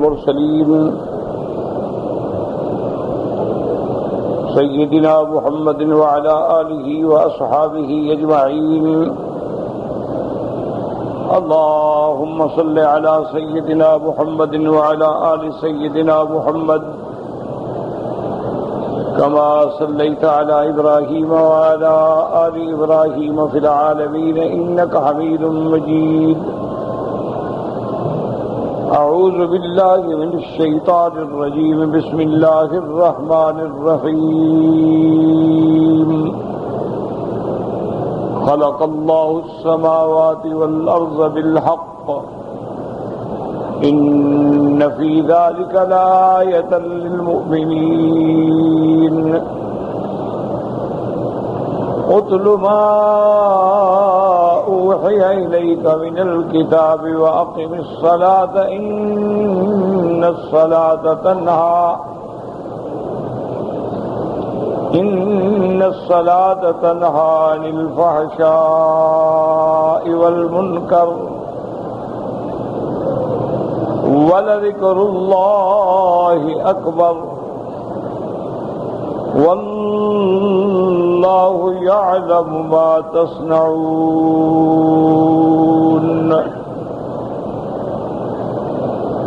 المرسلين سيدنا محمد وعلى آله وأصحابه أجمعين اللهم صل على سيدنا محمد وعلى آل سيدنا محمد كما صليت على إبراهيم وعلى آل إبراهيم في العالمين إنك حميد مجيد أعوذ بالله من الشيطان الرجيم بسم الله الرحمن الرحيم خلق الله السماوات والأرض بالحق إن في ذلك لآية للمؤمنين اتل ما أوحي إليك من الكتاب وأقم الصلاة إن الصلاة تنهى عن الفحشاء والمنكر ولذكر الله أكبر والله يعلم ما تصنعون۔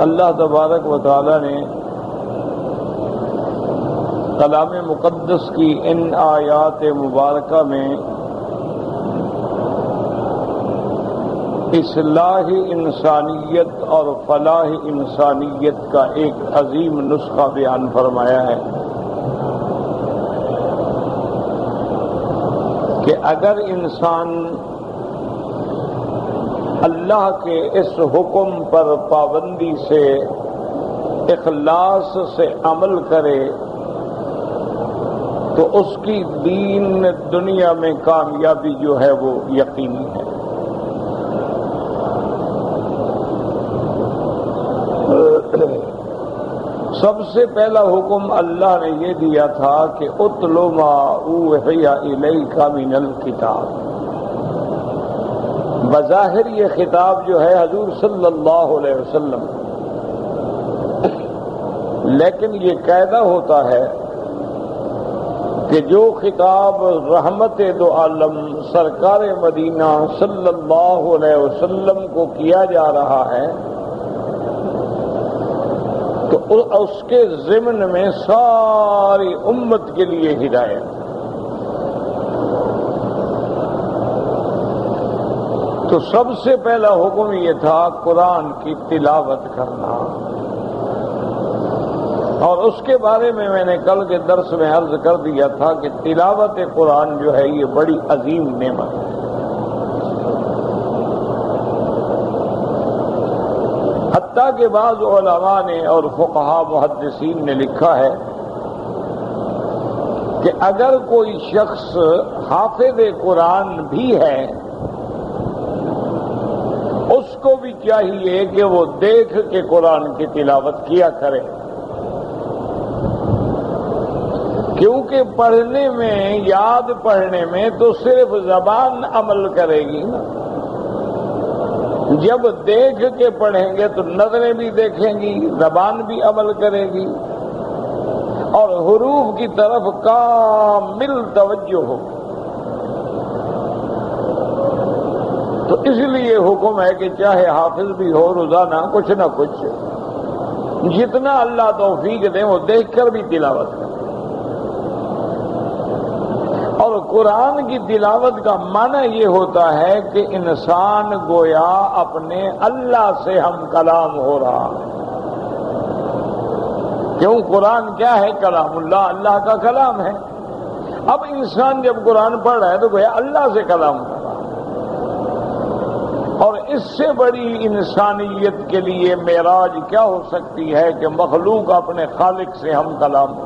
اللہ تبارک و تعالی نے کلام مقدس کی ان آیات مبارکہ میں اصلاح انسانیت اور فلاح انسانیت کا ایک عظیم نسخہ بیان فرمایا ہے کہ اگر انسان اللہ کے اس حکم پر پابندی سے اخلاص سے عمل کرے تو اس کی دین دنیا میں کامیابی جو ہے وہ یقینی ہے۔ سب سے پہلا حکم اللہ نے یہ دیا تھا کہ اتل ما اوحی الیک من الکتاب۔ بظاہر یہ خطاب جو ہے حضور صلی اللہ علیہ وسلم، لیکن یہ قاعدہ ہوتا ہے کہ جو خطاب رحمت دو عالم سرکار مدینہ صلی اللہ علیہ وسلم کو کیا جا رہا ہے تو اس کے ضمن میں ساری امت کے لیے ہدایت۔ تو سب سے پہلا حکم یہ تھا قرآن کی تلاوت کرنا، اور اس کے بارے میں نے کل کے درس میں عرض کر دیا تھا کہ تلاوت قرآن جو ہے یہ بڑی عظیم نعمت ہے۔ حتیٰ کہ بعض علماء نے اور فقہاء محدثین نے لکھا ہے کہ اگر کوئی شخص حافظ قرآن بھی ہے اس کو بھی چاہیے کہ وہ دیکھ کے قرآن کی تلاوت کیا کرے، کیونکہ پڑھنے میں، یاد پڑھنے میں تو صرف زبان عمل کرے گی نا، جب دیکھ کے پڑھیں گے تو نظریں بھی دیکھیں گی، زبان بھی عمل کرے گی، اور حروف کی طرف کامل توجہ ہو۔ تو اس لیے حکم ہے کہ چاہے حافظ بھی ہو روزانہ کچھ نہ کچھ جتنا اللہ توفیق دے وہ دیکھ کر بھی تلاوت کرے۔ اور قرآن کی تلاوت کا معنی یہ ہوتا ہے کہ انسان گویا اپنے اللہ سے ہم کلام ہو رہا ہے۔ کیوں؟ قرآن کیا ہے؟ کلام اللہ، اللہ کا کلام ہے۔ اب انسان جب قرآن پڑھ رہا ہے تو گویا اللہ سے کلام کر رہا ہے، اور اس سے بڑی انسانیت کے لیے معراج کیا ہو سکتی ہے کہ مخلوق اپنے خالق سے ہم کلام ہو۔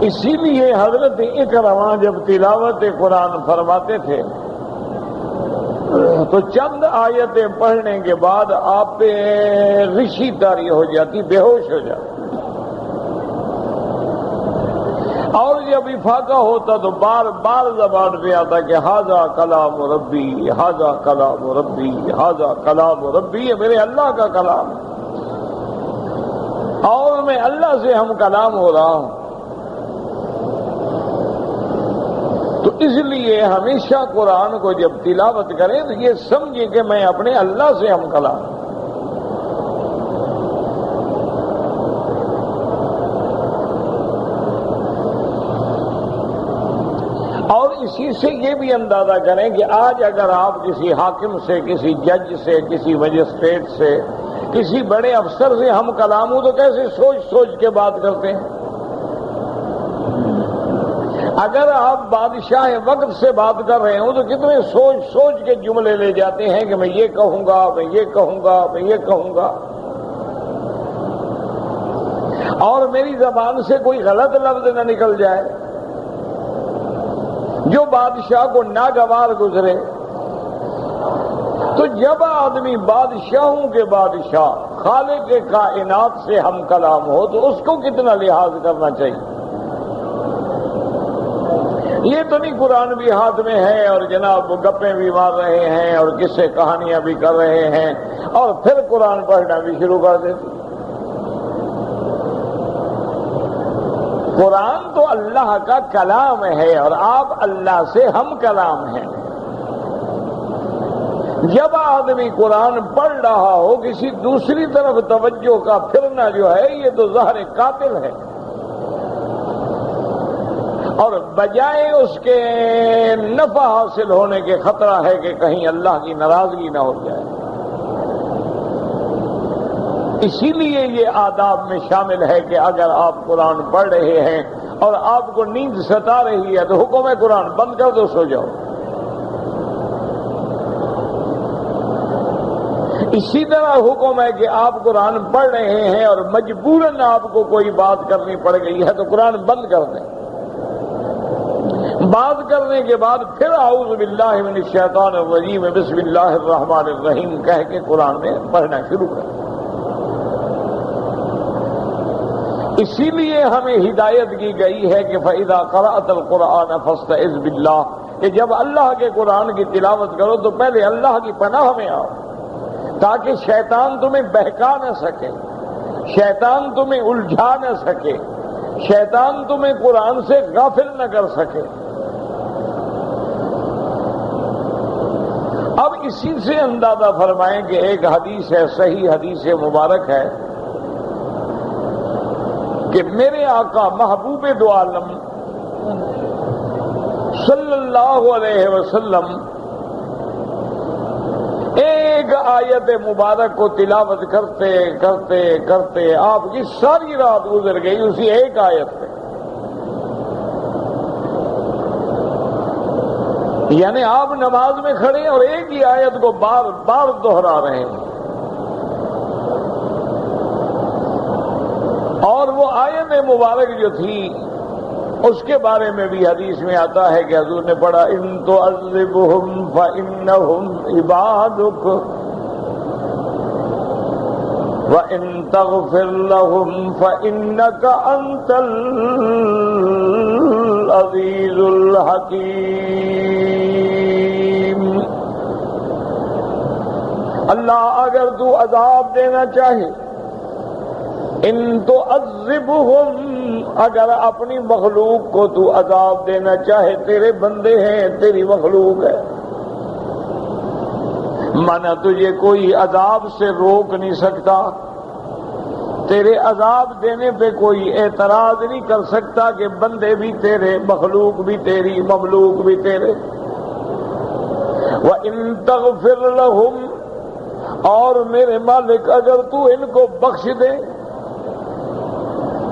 اسی لیے حضرت اکرمہ جب تلاوت قرآن فرماتے تھے تو چند آیتیں پڑھنے کے بعد آپ پہ غشی طاری ہو جاتی، بے ہوش ہو جاتی۔ اور جب افاقہ ہوتا تو بار بار زبان پہ آتا کہ ھذا کلام ربی، ھذا کلام ربی، ھذا کلام ربی، یہ میرے اللہ کا کلام ہے اور میں اللہ سے ہم کلام ہو رہا ہوں۔ تو اس لیے ہمیشہ قرآن کو جب تلاوت کریں تو یہ سمجھیں کہ میں اپنے اللہ سے ہم کلام ہوں۔ اور اسی سے یہ بھی اندازہ کریں کہ آج اگر آپ کسی حاکم سے، کسی جج سے، کسی مجسٹریٹ سے، کسی بڑے افسر سے ہم کلام ہوں تو کیسے سوچ سوچ کے بات کرتے ہیں۔ اگر آپ بادشاہ وقت سے بات کر رہے ہوں تو کتنے سوچ سوچ کے جملے لے جاتے ہیں کہ میں یہ کہوں گا، میں یہ کہوں گا، میں یہ کہوں گا، اور میری زبان سے کوئی غلط لفظ نہ نکل جائے جو بادشاہ کو ناگوار گزرے۔ تو جب آدمی بادشاہوں کے بادشاہ خالق کائنات سے ہم کلام ہو تو اس کو کتنا لحاظ کرنا چاہیے۔ یہ تو نہیں قرآن بھی ہاتھ میں ہے اور جناب گپیں بھی مار رہے ہیں اور قصے کہانیاں بھی کر رہے ہیں اور پھر قرآن پڑھنا بھی شروع کر دیتے۔ قرآن تو اللہ کا کلام ہے اور آپ اللہ سے ہم کلام ہیں۔ جب آدمی قرآن پڑھ رہا ہو کسی دوسری طرف توجہ کا پھرنا جو ہے یہ تو ظاہر قاتل ہے، اور بجائے اس کے نفع حاصل ہونے کے خطرہ ہے کہ کہیں اللہ کی ناراضگی نہ ہو جائے۔ اسی لیے یہ آداب میں شامل ہے کہ اگر آپ قرآن پڑھ رہے ہیں اور آپ کو نیند ستا رہی ہے تو حکم ہے قرآن بند کر دو، سو جاؤ۔ اسی طرح حکم ہے کہ آپ قرآن پڑھ رہے ہیں اور مجبوراً آپ کو کوئی بات کرنی پڑ گئی ہے تو قرآن بند کر دیں۔ بات کرنے کے بعد پھر اعوذ باللہ من الشیطان الرجیم بسم اللہ الرحمن الرحیم کہہ کے قرآن میں پڑھنا شروع کریں۔ اسی لیے ہمیں ہدایت کی گئی ہے کہ فَإِذَا قَرَأْتَ الْقُرْآنَ فَاسْتَعِذْ بِاللَّهِ، کہ جب اللہ کے قرآن کی تلاوت کرو تو پہلے اللہ کی پناہ میں آؤ تاکہ شیطان تمہیں بہکا نہ سکے، شیطان تمہیں الجھا نہ سکے، شیطان تمہیں قرآن سے غافل نہ کر سکے۔ اب اسی سے اندازہ فرمائیں کہ ایک حدیث ہے، صحیح حدیث مبارک ہے کہ میرے آقا محبوب دو عالم صلی اللہ علیہ وسلم ایک آیت مبارک کو تلاوت کرتے کرتے کرتے آپ کی ساری رات گزر گئی اسی ایک آیت پہ، یعنی آپ نماز میں کھڑے اور ایک ہی آیت کو بار بار دہرا رہے ہیں، اور وہ آیت مبارک جو تھی اس کے بارے میں بھی حدیث میں آتا ہے کہ حضور نے پڑھا ان تعذبهم فإنهم عبادك وإن تغفر لهم فإنك أنت العزيز الحكيم۔ اللہ اگر تو عذاب دینا چاہے، ان تو عذبهم، اگر اپنی مخلوق کو تو عذاب دینا چاہے، تیرے بندے ہیں، تیری مخلوق ہے، مانا تجھے کوئی عذاب سے روک نہیں سکتا، تیرے عذاب دینے پہ کوئی اعتراض نہیں کر سکتا کہ بندے بھی تیرے، مخلوق بھی تیری، مملوک بھی تیرے۔ وَإِن تَغْفِرْ لَهُمْ، اور میرے مالک اگر تو ان کو بخش دے،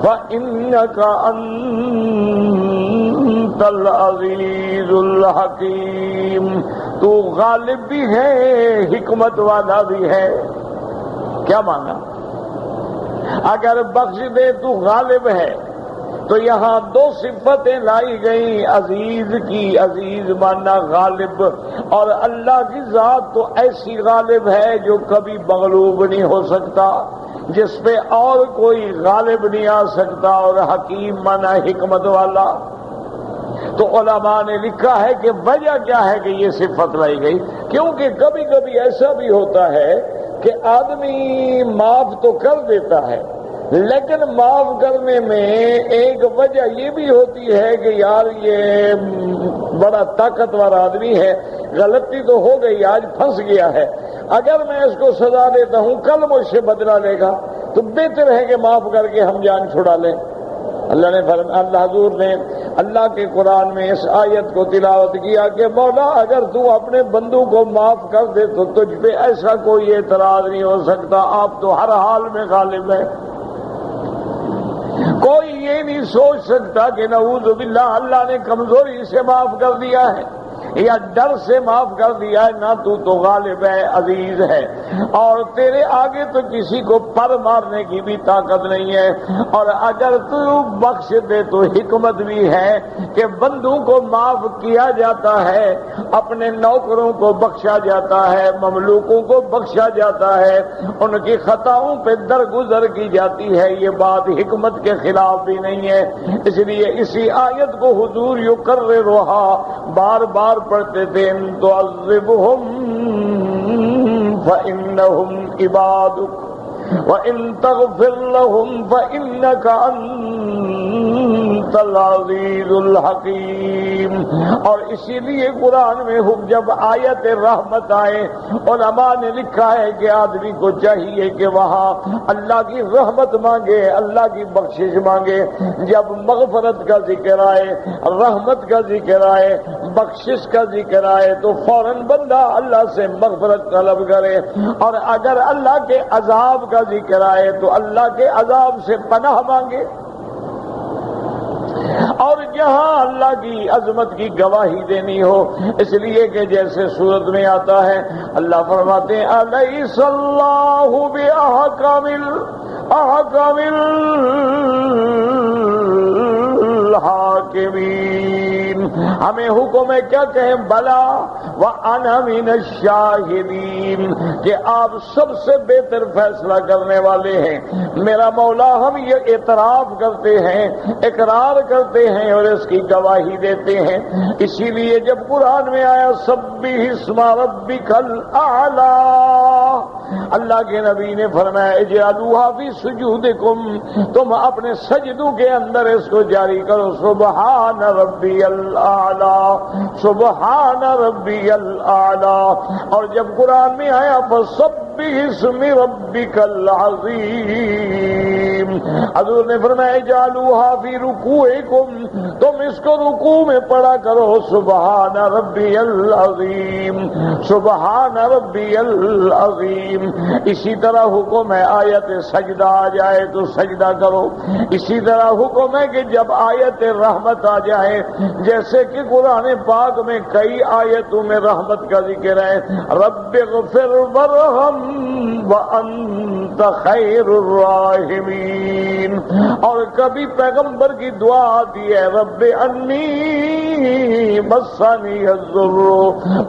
فَإِنَّكَ أَنْتَ الْعَزِيزُ الْحَكِيمُ، تو غالب بھی ہے، حکمت والا بھی ہے۔ کیا مانا؟ اگر بخش دے تو غالب ہے، تو یہاں دو صفتیں لائی گئیں عزیز کی، عزیز مانا غالب، اور اللہ کی ذات تو ایسی غالب ہے جو کبھی مغلوب نہیں ہو سکتا، جس پہ اور کوئی غالب نہیں آ سکتا، اور حکیم مانا حکمت والا۔ تو علماء نے لکھا ہے کہ وجہ کیا ہے کہ یہ صفت لائی گئی، کیونکہ کبھی کبھی ایسا بھی ہوتا ہے کہ آدمی معاف تو کر دیتا ہے، لیکن معاف کرنے میں ایک وجہ یہ بھی ہوتی ہے کہ یار یہ بڑا طاقتور آدمی ہے، غلطی تو ہو گئی، آج پھنس گیا ہے، اگر میں اس کو سزا دیتا ہوں کل مجھ سے بدلہ لے گا، تو بہتر ہے کہ معاف کر کے ہم جان چھڑا لیں۔ اللہ حضور نے اللہ کے قرآن میں اس آیت کو تلاوت کیا کہ مولا اگر تو اپنے بندوں کو معاف کر دے تو تجھ پہ ایسا کوئی اعتراض نہیں ہو سکتا، آپ تو ہر حال میں غالب ہیں۔ کوئی یہ نہیں سوچ سکتا کہ نعوذ باللہ اللہ نے کمزوری سے معاف کر دیا ہے یا ڈر سے معاف کر دیا ہے، نہ تو غالب ہے، عزیز ہے، اور تیرے آگے تو کسی کو پر مارنے کی بھی طاقت نہیں ہے، اور اگر تو بخش دے تو حکمت بھی ہے کہ بندوں کو معاف کیا جاتا ہے، اپنے نوکروں کو بخشا جاتا ہے، مملوکوں کو بخشا جاتا ہے، ان کی خطاؤں پہ درگزر کی جاتی ہے، یہ بات حکمت کے خلاف بھی نہیں ہے۔ اس لیے اسی آیت کو حضور یکررھا بار بار پڑھتے تھے، ان تعذبہم فإنہم عبادک وَإِن تَغْفِرْ لَهُمْ فَإِنَّكَ أَنْتَ الْعَزِيزُ الْحَكِيمُ۔ اور اسی لیے قرآن میں جب آیت رحمت آئے، علماء نے لکھا ہے کہ آدمی کو چاہیے کہ وہاں اللہ کی رحمت مانگے، اللہ کی بخشش مانگے۔ جب مغفرت کا ذکر آئے، رحمت کا ذکر آئے، بخشش کا ذکر آئے تو فوراً بندہ اللہ سے مغفرت طلب کرے، اور اگر اللہ کے عذاب کا ذکر آئے تو اللہ کے عذاب سے پناہ مانگے۔ اور جہاں اللہ کی عظمت کی گواہی دینی ہو، اس لیے کہ جیسے سورت میں آتا ہے اللہ فرماتے ہیں الیس اللہ بأحکم الحاکمین، ہمیں حکم ہے کیا کہیں، بلا وَأَنَا مِنَ الشَّاهِدِينَ، کہ آپ سب سے بہتر فیصلہ کرنے والے ہیں میرا مولا۔ ہم یہ اعتراف کرتے ہیں، اقرار کرتے ہیں اور اس کی گواہی دیتے ہیں۔ اسی لیے جب قرآن میں آیا سبح اسم ربک الاعلی، اللہ کے نبی نے فرمایا اجعلوها فی سجودکم، تم اپنے سجدوں کے اندر اس کو جاری کرو، سبحان ربی الاعلی، سبحان ربی الاعلی۔ اور جب قرآن میں آیا فسبح اسم ربک العظیم، حضور نے فرمایا اجعلوها فی رکوعکم، تم اس کو رکوع میں پڑھا کرو، سبحان ربی العظیم، سبحان ربی العظیم۔ اسی طرح حکم ہے آیت سجدہ آ جائے تو سجدہ کرو، اسی طرح حکم ہے کہ جب آیت رحمت آ جائے، جیسے کہ قرآن پاک میں کئی آیتوں میں رحمت کا ذکر ہے، رب اغفر وارحم وانت خیر الراحمین، اور کبھی پیغمبر کی دعا آتی ہے رب انی مسنی الضر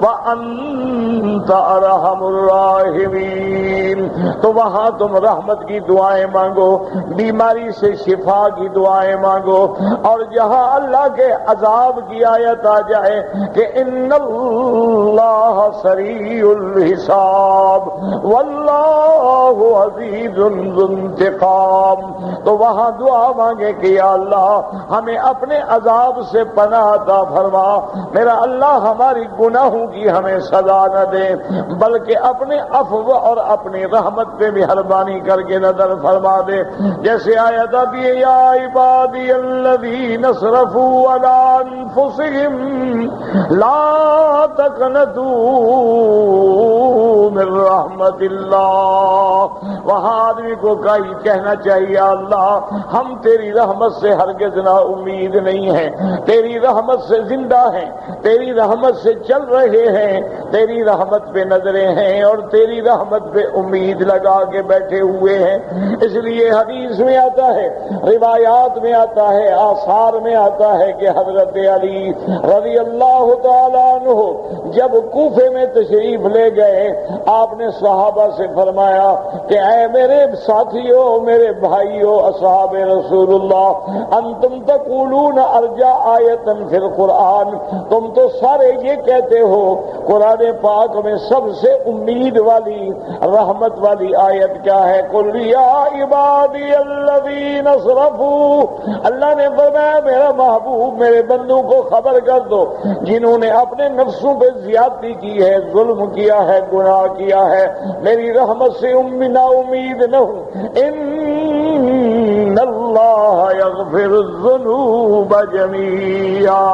وانت ارحم الراحمین، تو وہاں تم رحمت کی دعائیں مانگو، بیماری سے شفا کی دعائیں مانگو، اور جہاں اللہ کے عذاب کی آیت آ جائے کہ ان اللہ سریع الحساب واللہ عزیز ذو انتقام، تو وہاں دعا مانگے کہ یا اللہ ہمیں اپنے عذاب سے پناہ عطا فرما، میرا اللہ ہماری گناہوں کی ہمیں سزا نہ دے بلکہ اپنے عفو اور اپنی رحمت پہ مہربانی کر کے نظر فرما دے۔ جیسے آیت آتی ہے یا عبادی الذین اسرفوا علی انفسہم لا تقنطوا من رحمت اللہ، وہاں آدمی کو کہنا چاہیے اللہ ہم تیری رحمت سے ہرگز نا امید نہیں ہیں، تیری رحمت سے زندہ ہیں، تیری رحمت سے چل رہے ہیں، تیری رحمت پہ نظریں ہیں اور تیری رحمت پہ امید لگا کے بیٹھے ہوئے ہیں۔ اس لیے حدیث میں آتا ہے، روایات میں آتا ہے، آثار میں آتا ہے کہ حضرت علی رضی اللہ تعالیٰ عنہ جب کوفے میں تشریف لے گئے، آپ نے صحابہ سے فرمایا کہ اے میرے ساتھیوں، میرے بھائیوں، اصحاب رسول اللہ، انتم تقولون ارجا آیتن فی القرآن، تم تو سارے یہ کہتے ہو قرآن پاک میں سب سے امید والی، رحمت والی آیت کیا ہے؟ قل یا عبادی الذین اسرفوا، اللہ نے فرمایا میرا محبوب میرے بندوں کو خبر کر دو جنہوں نے اپنے نفسوں پہ زیادتی کی ہے، ظلم کیا ہے، گناہ کیا ہے، میری رحمت سے نا امید نہ ہوں۔ ان اللہ یغفر الذنوب جمیعا،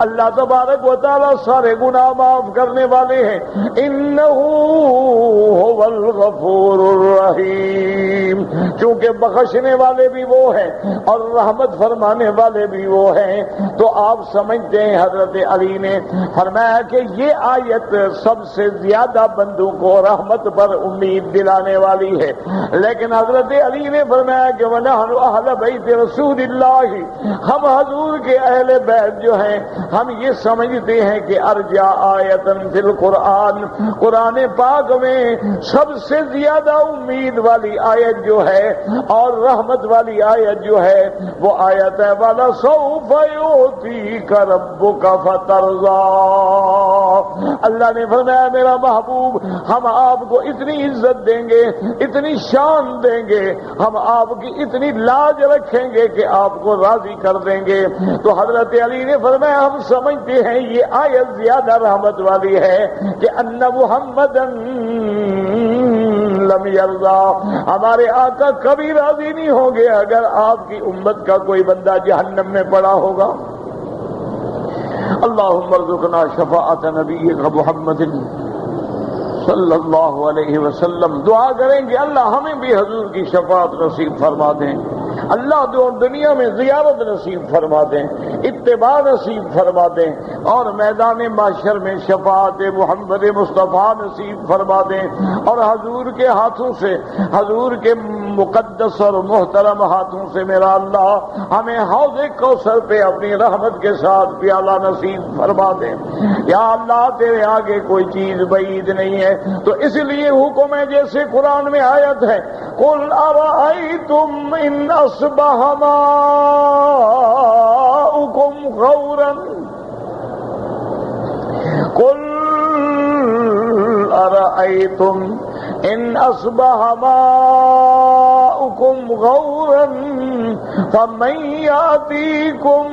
اللہ تبارک و تعالی سارے گناہ معاف کرنے والے ہیں۔ انہ هو الغفور الرحیم، چونکہ بخشنے والے بھی وہ ہیں اور رحمت فرمانے والے بھی وہ ہیں، تو آپ سمجھتے ہیں حضرت علی نے فرمایا کہ یہ آیت سب سے زیادہ بندوں کو رحمت پر امید دلانے والی ہے، لیکن حضرت علی نے فرمایا کہ وَنَحْنُ أَهْلَ بَيْتِ رسول اللہ، ہم حضور کے اہل بیت جو ہیں ہم یہ سمجھتے ہیں کہ ارجا آیتن فی القرآن، قرآن پاک میں سب سے زیادہ امید والی آیت جو ہے اور رحمت والی آیت جو ہے وہ آیت ہے وَلَسَوْفَ يُعْطِيكَ رَبُّكَ فَتَرْضَىٰ، اللہ نے فرمایا میرا محبوب ہم آپ کو اتنی عزت دیں گے، اتنی شان دیں گے، ہم آپ کی اتنی لاج رکھیں گے کہ آپ کو راضی کر دیں گے۔ تو حضرت علی نے فرمایا ہم سمجھتے ہیں یہ آیت زیادہ رحمت والی ہے کہ ان محمدن لم یرضا، ہمارے آقا کبھی راضی نہیں ہوں گے اگر آپ کی امت کا کوئی بندہ جہنم میں پڑا ہوگا۔ اللہم ارزقنا شفاعت نبیک محمد صلی اللہ علیہ وسلم، دعا کریں کہ اللہ ہمیں بھی حضور کی شفاعت نصیب فرما دیں، اللہ دنیا میں زیارت نصیب فرما دیں، اتباع نصیب فرما دیں، اور میدان محشر میں شفاعت محمد مصطفیٰ نصیب فرما دیں، اور حضور کے ہاتھوں سے، حضور کے مقدس اور محترم ہاتھوں سے میرا اللہ ہمیں حوض کوثر پہ اپنی رحمت کے ساتھ پیالہ نصیب فرما دیں۔ یا اللہ تیرے آگے کوئی چیز بعید نہیں ہے، تو اس لیے حکم ہے جیسے قرآن میں آیت ہے قل ارأیتم ان اصبح ماؤکم غورا، قل ارأیتم ان اصبح ماؤکم غورا فمن یاتیکم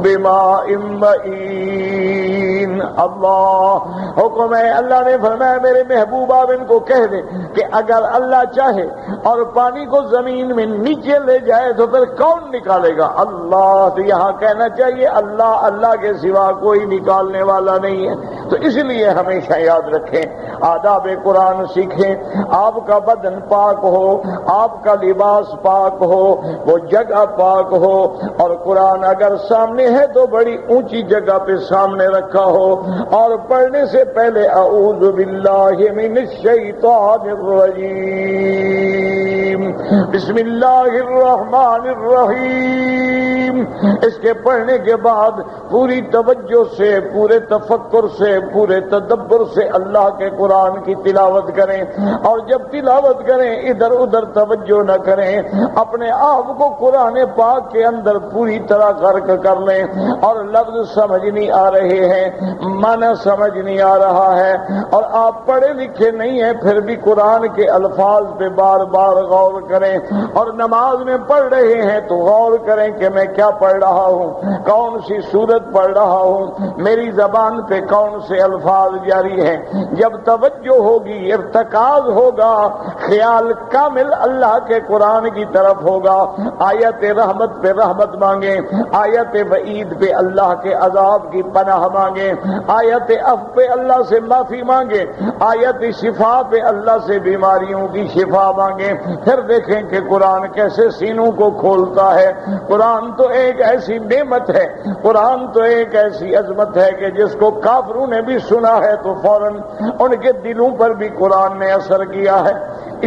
بماء معین۔ اللہ حکم ہے، اللہ نے فرمایا میرے محبوب آپ ان کو کہہ دیں کہ اگر اللہ چاہے اور پانی کو زمین میں نیچے لے جائے تو پھر کون نکالے گا؟ اللہ، تو یہاں کہنا چاہیے اللہ کے سوا کوئی نکالنے والا نہیں ہے۔ تو اس لیے ہمیشہ یاد رکھیں، آداب قرآن سیکھیں، آپ کا بدن پاک ہو، آپ کا لباس پاک ہو، وہ جگہ پاک ہو، اور قرآن اگر سامنے ہے تو بڑی اونچی جگہ پہ سامنے رکھا ہو، اور پڑھنے سے پہلے اعوذ باللہ من الشیطان الرجیم بسم اللہ الرحمن الرحیم، اس کے پڑھنے کے بعد پوری توجہ سے، پورے تفکر سے، پورے تدبر سے اللہ کے قرآن کی تلاوت کریں، اور جب تلاوت کریں ادھر ادھر توجہ نہ کریں، اپنے آپ کو قرآن پاک کے اندر پوری طرح غرق کر لیں، اور لفظ سمجھ نہیں آ رہے ہیں، معنی سمجھ نہیں آ رہا ہے، اور آپ پڑھے لکھے نہیں ہیں پھر بھی قرآن کے الفاظ پہ بار بار غور کریں، اور نماز میں پڑھ رہے ہیں تو غور کریں کہ میں کیا پڑھ رہا ہوں، کون سی سورت پڑھ رہا ہوں، میری زبان پہ کون سے الفاظ جاری ہیں۔ جب توجہ ہوگی، ارتکاز ہوگا، خیال کامل اللہ کے قرآن کی طرف ہوگا، آیت رحمت پہ رحمت مانگیں، آیت وعید پہ اللہ کے عذاب کی پناہ مانگیں، آیت عفو پہ اللہ سے معافی مانگیں، آیت شفا پہ اللہ سے بیماریوں کی شفا مانگیں، پھر دیکھیں کہ قرآن کیسے سینوں کو کھولتا ہے۔ قرآن تو ایک ایسی نعمت ہے، قرآن تو ایک ایسی عظمت ہے کہ جس کو کافروں نے بھی سنا ہے تو فوراً ان کے دلوں پر بھی قرآن نے اثر کیا ہے۔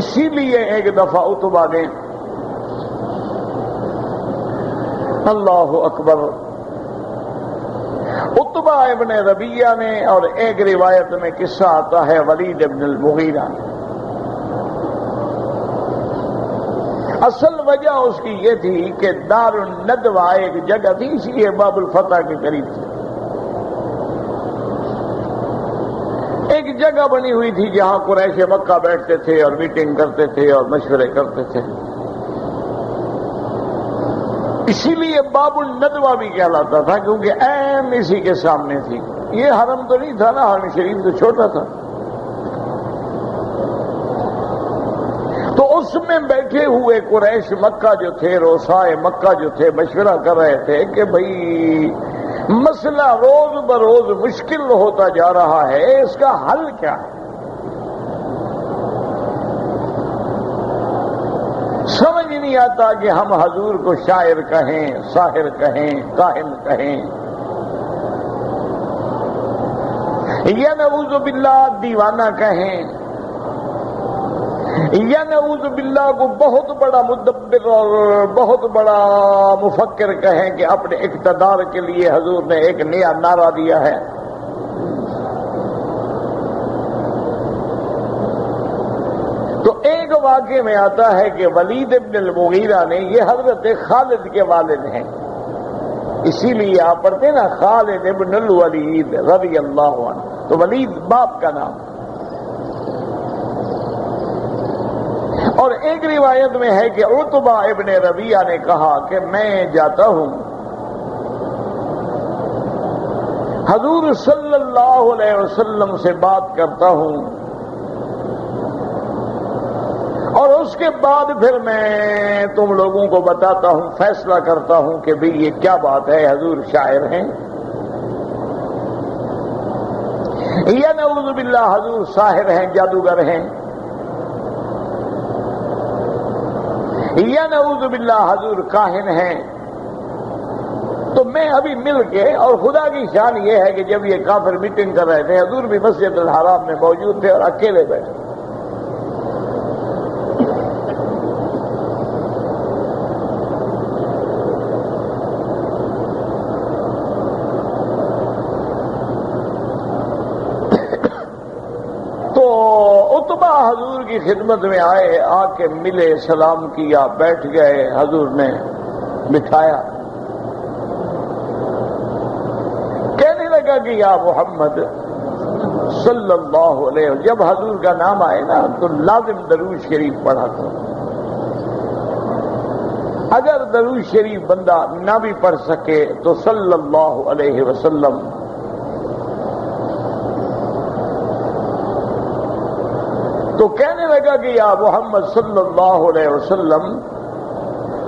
اسی لیے ایک دفعہ عتبہ نے، اللہ اکبر، عتبہ ابن ربیعہ نے، اور ایک روایت میں قصہ آتا ہے ولید ابن المغیرہ، اصل وجہ اس کی یہ تھی کہ دار الندوہ ایک جگہ تھی، اسی لیے باب الفتح کے قریب تھی، ایک جگہ بنی ہوئی تھی جہاں قریش مکہ بیٹھتے تھے اور میٹنگ کرتے تھے اور مشورے کرتے تھے، اسی لیے باب الندوہ بھی کہلاتا تھا، کیونکہ عین اسی کے سامنے تھی۔ یہ حرم تو نہیں تھا نا، حرم شریف تو چھوٹا تھا، تو اس میں بیٹھے ہوئے قریش مکہ جو تھے، روسائے مکہ جو تھے، مشورہ کر رہے تھے کہ بھئی مسئلہ روز بروز مشکل ہوتا جا رہا ہے، اس کا حل کیا ہے؟ سمجھ نہیں آتا کہ ہم حضور کو شاعر کہیں، ساحر کہیں، کاہن کہیں، یا نعوذ باللہ دیوانہ کہیں، یا نعوذ باللہ کو بہت بڑا مدبر اور بہت بڑا مفکر کہیں کہ اپنے اقتدار کے لیے حضور نے ایک نیا نعرہ دیا ہے۔ تو ایک واقعے میں آتا ہے کہ ولید ابن المغیرہ نے، یہ حضرت خالد کے والد ہیں، اسی لیے آپ پڑھتے ہیں نا خالد ابن الولید رضی اللہ عنہ، تو ولید باپ کا نام۔ اور ایک روایت میں ہے کہ عتبہ ابن ربیعہ نے کہا کہ میں جاتا ہوں حضور صلی اللہ علیہ وسلم سے بات کرتا ہوں، اور اس کے بعد پھر میں تم لوگوں کو بتاتا ہوں، فیصلہ کرتا ہوں کہ بھئی یہ کیا بات ہے، حضور شاعر ہیں یا نعوذ باللہ حضور ساحر ہیں، جادوگر ہیں، یا نعوذ باللہ حضور کاہن ہیں۔ تو میں ابھی مل کے، اور خدا کی شان یہ ہے کہ جب یہ کافر میٹنگ کر رہے تھے، حضور بھی مسجد الحرام میں موجود تھے اور اکیلے بیٹھے، حضور کی خدمت میں آئے، آ کے ملے، سلام کیا، بیٹھ گئے، حضور نے بٹھایا، کہنے لگا کہ یا محمد صلی اللہ علیہ وسلم، جب حضور کا نام آئے نا تو لازم درود شریف پڑھا کرو، اگر درود شریف بندہ نہ بھی پڑھ سکے تو صلی اللہ علیہ وسلم۔ تو کہنے لگا کہ یا محمد صلی اللہ علیہ وسلم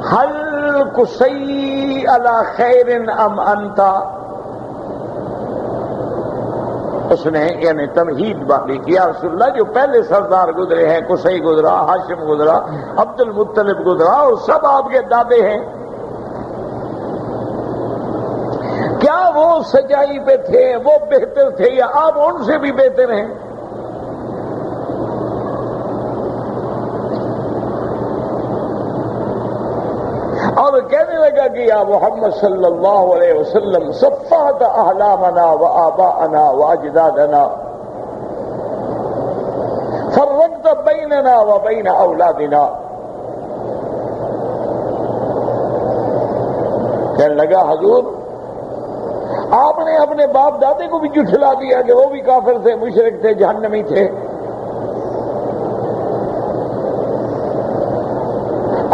هل قصی علی خیر ام انت، اس نے یعنی تمہید باقی کیا، رسول اللہ جو پہلے سردار گزرے ہیں، قصی گزرا، ہاشم گزرا، عبد المطلب گزرا، اور سب آپ کے دادے ہیں، کیا وہ سچائی پہ تھے، وہ بہتر تھے، یا آپ ان سے بھی بہتر ہیں؟ اور کہنے لگا کہ یا محمد صلی اللہ علیہ وسلم صفحت احلامنا و آباءنا و اجدادنا، فرقت بیننا و بین اولادنا، کہنے لگا حضور آپ نے اپنے باپ دادے کو بھی جھٹلا دیا کہ وہ بھی کافر تھے، مشرک تھے، جہنمی تھے،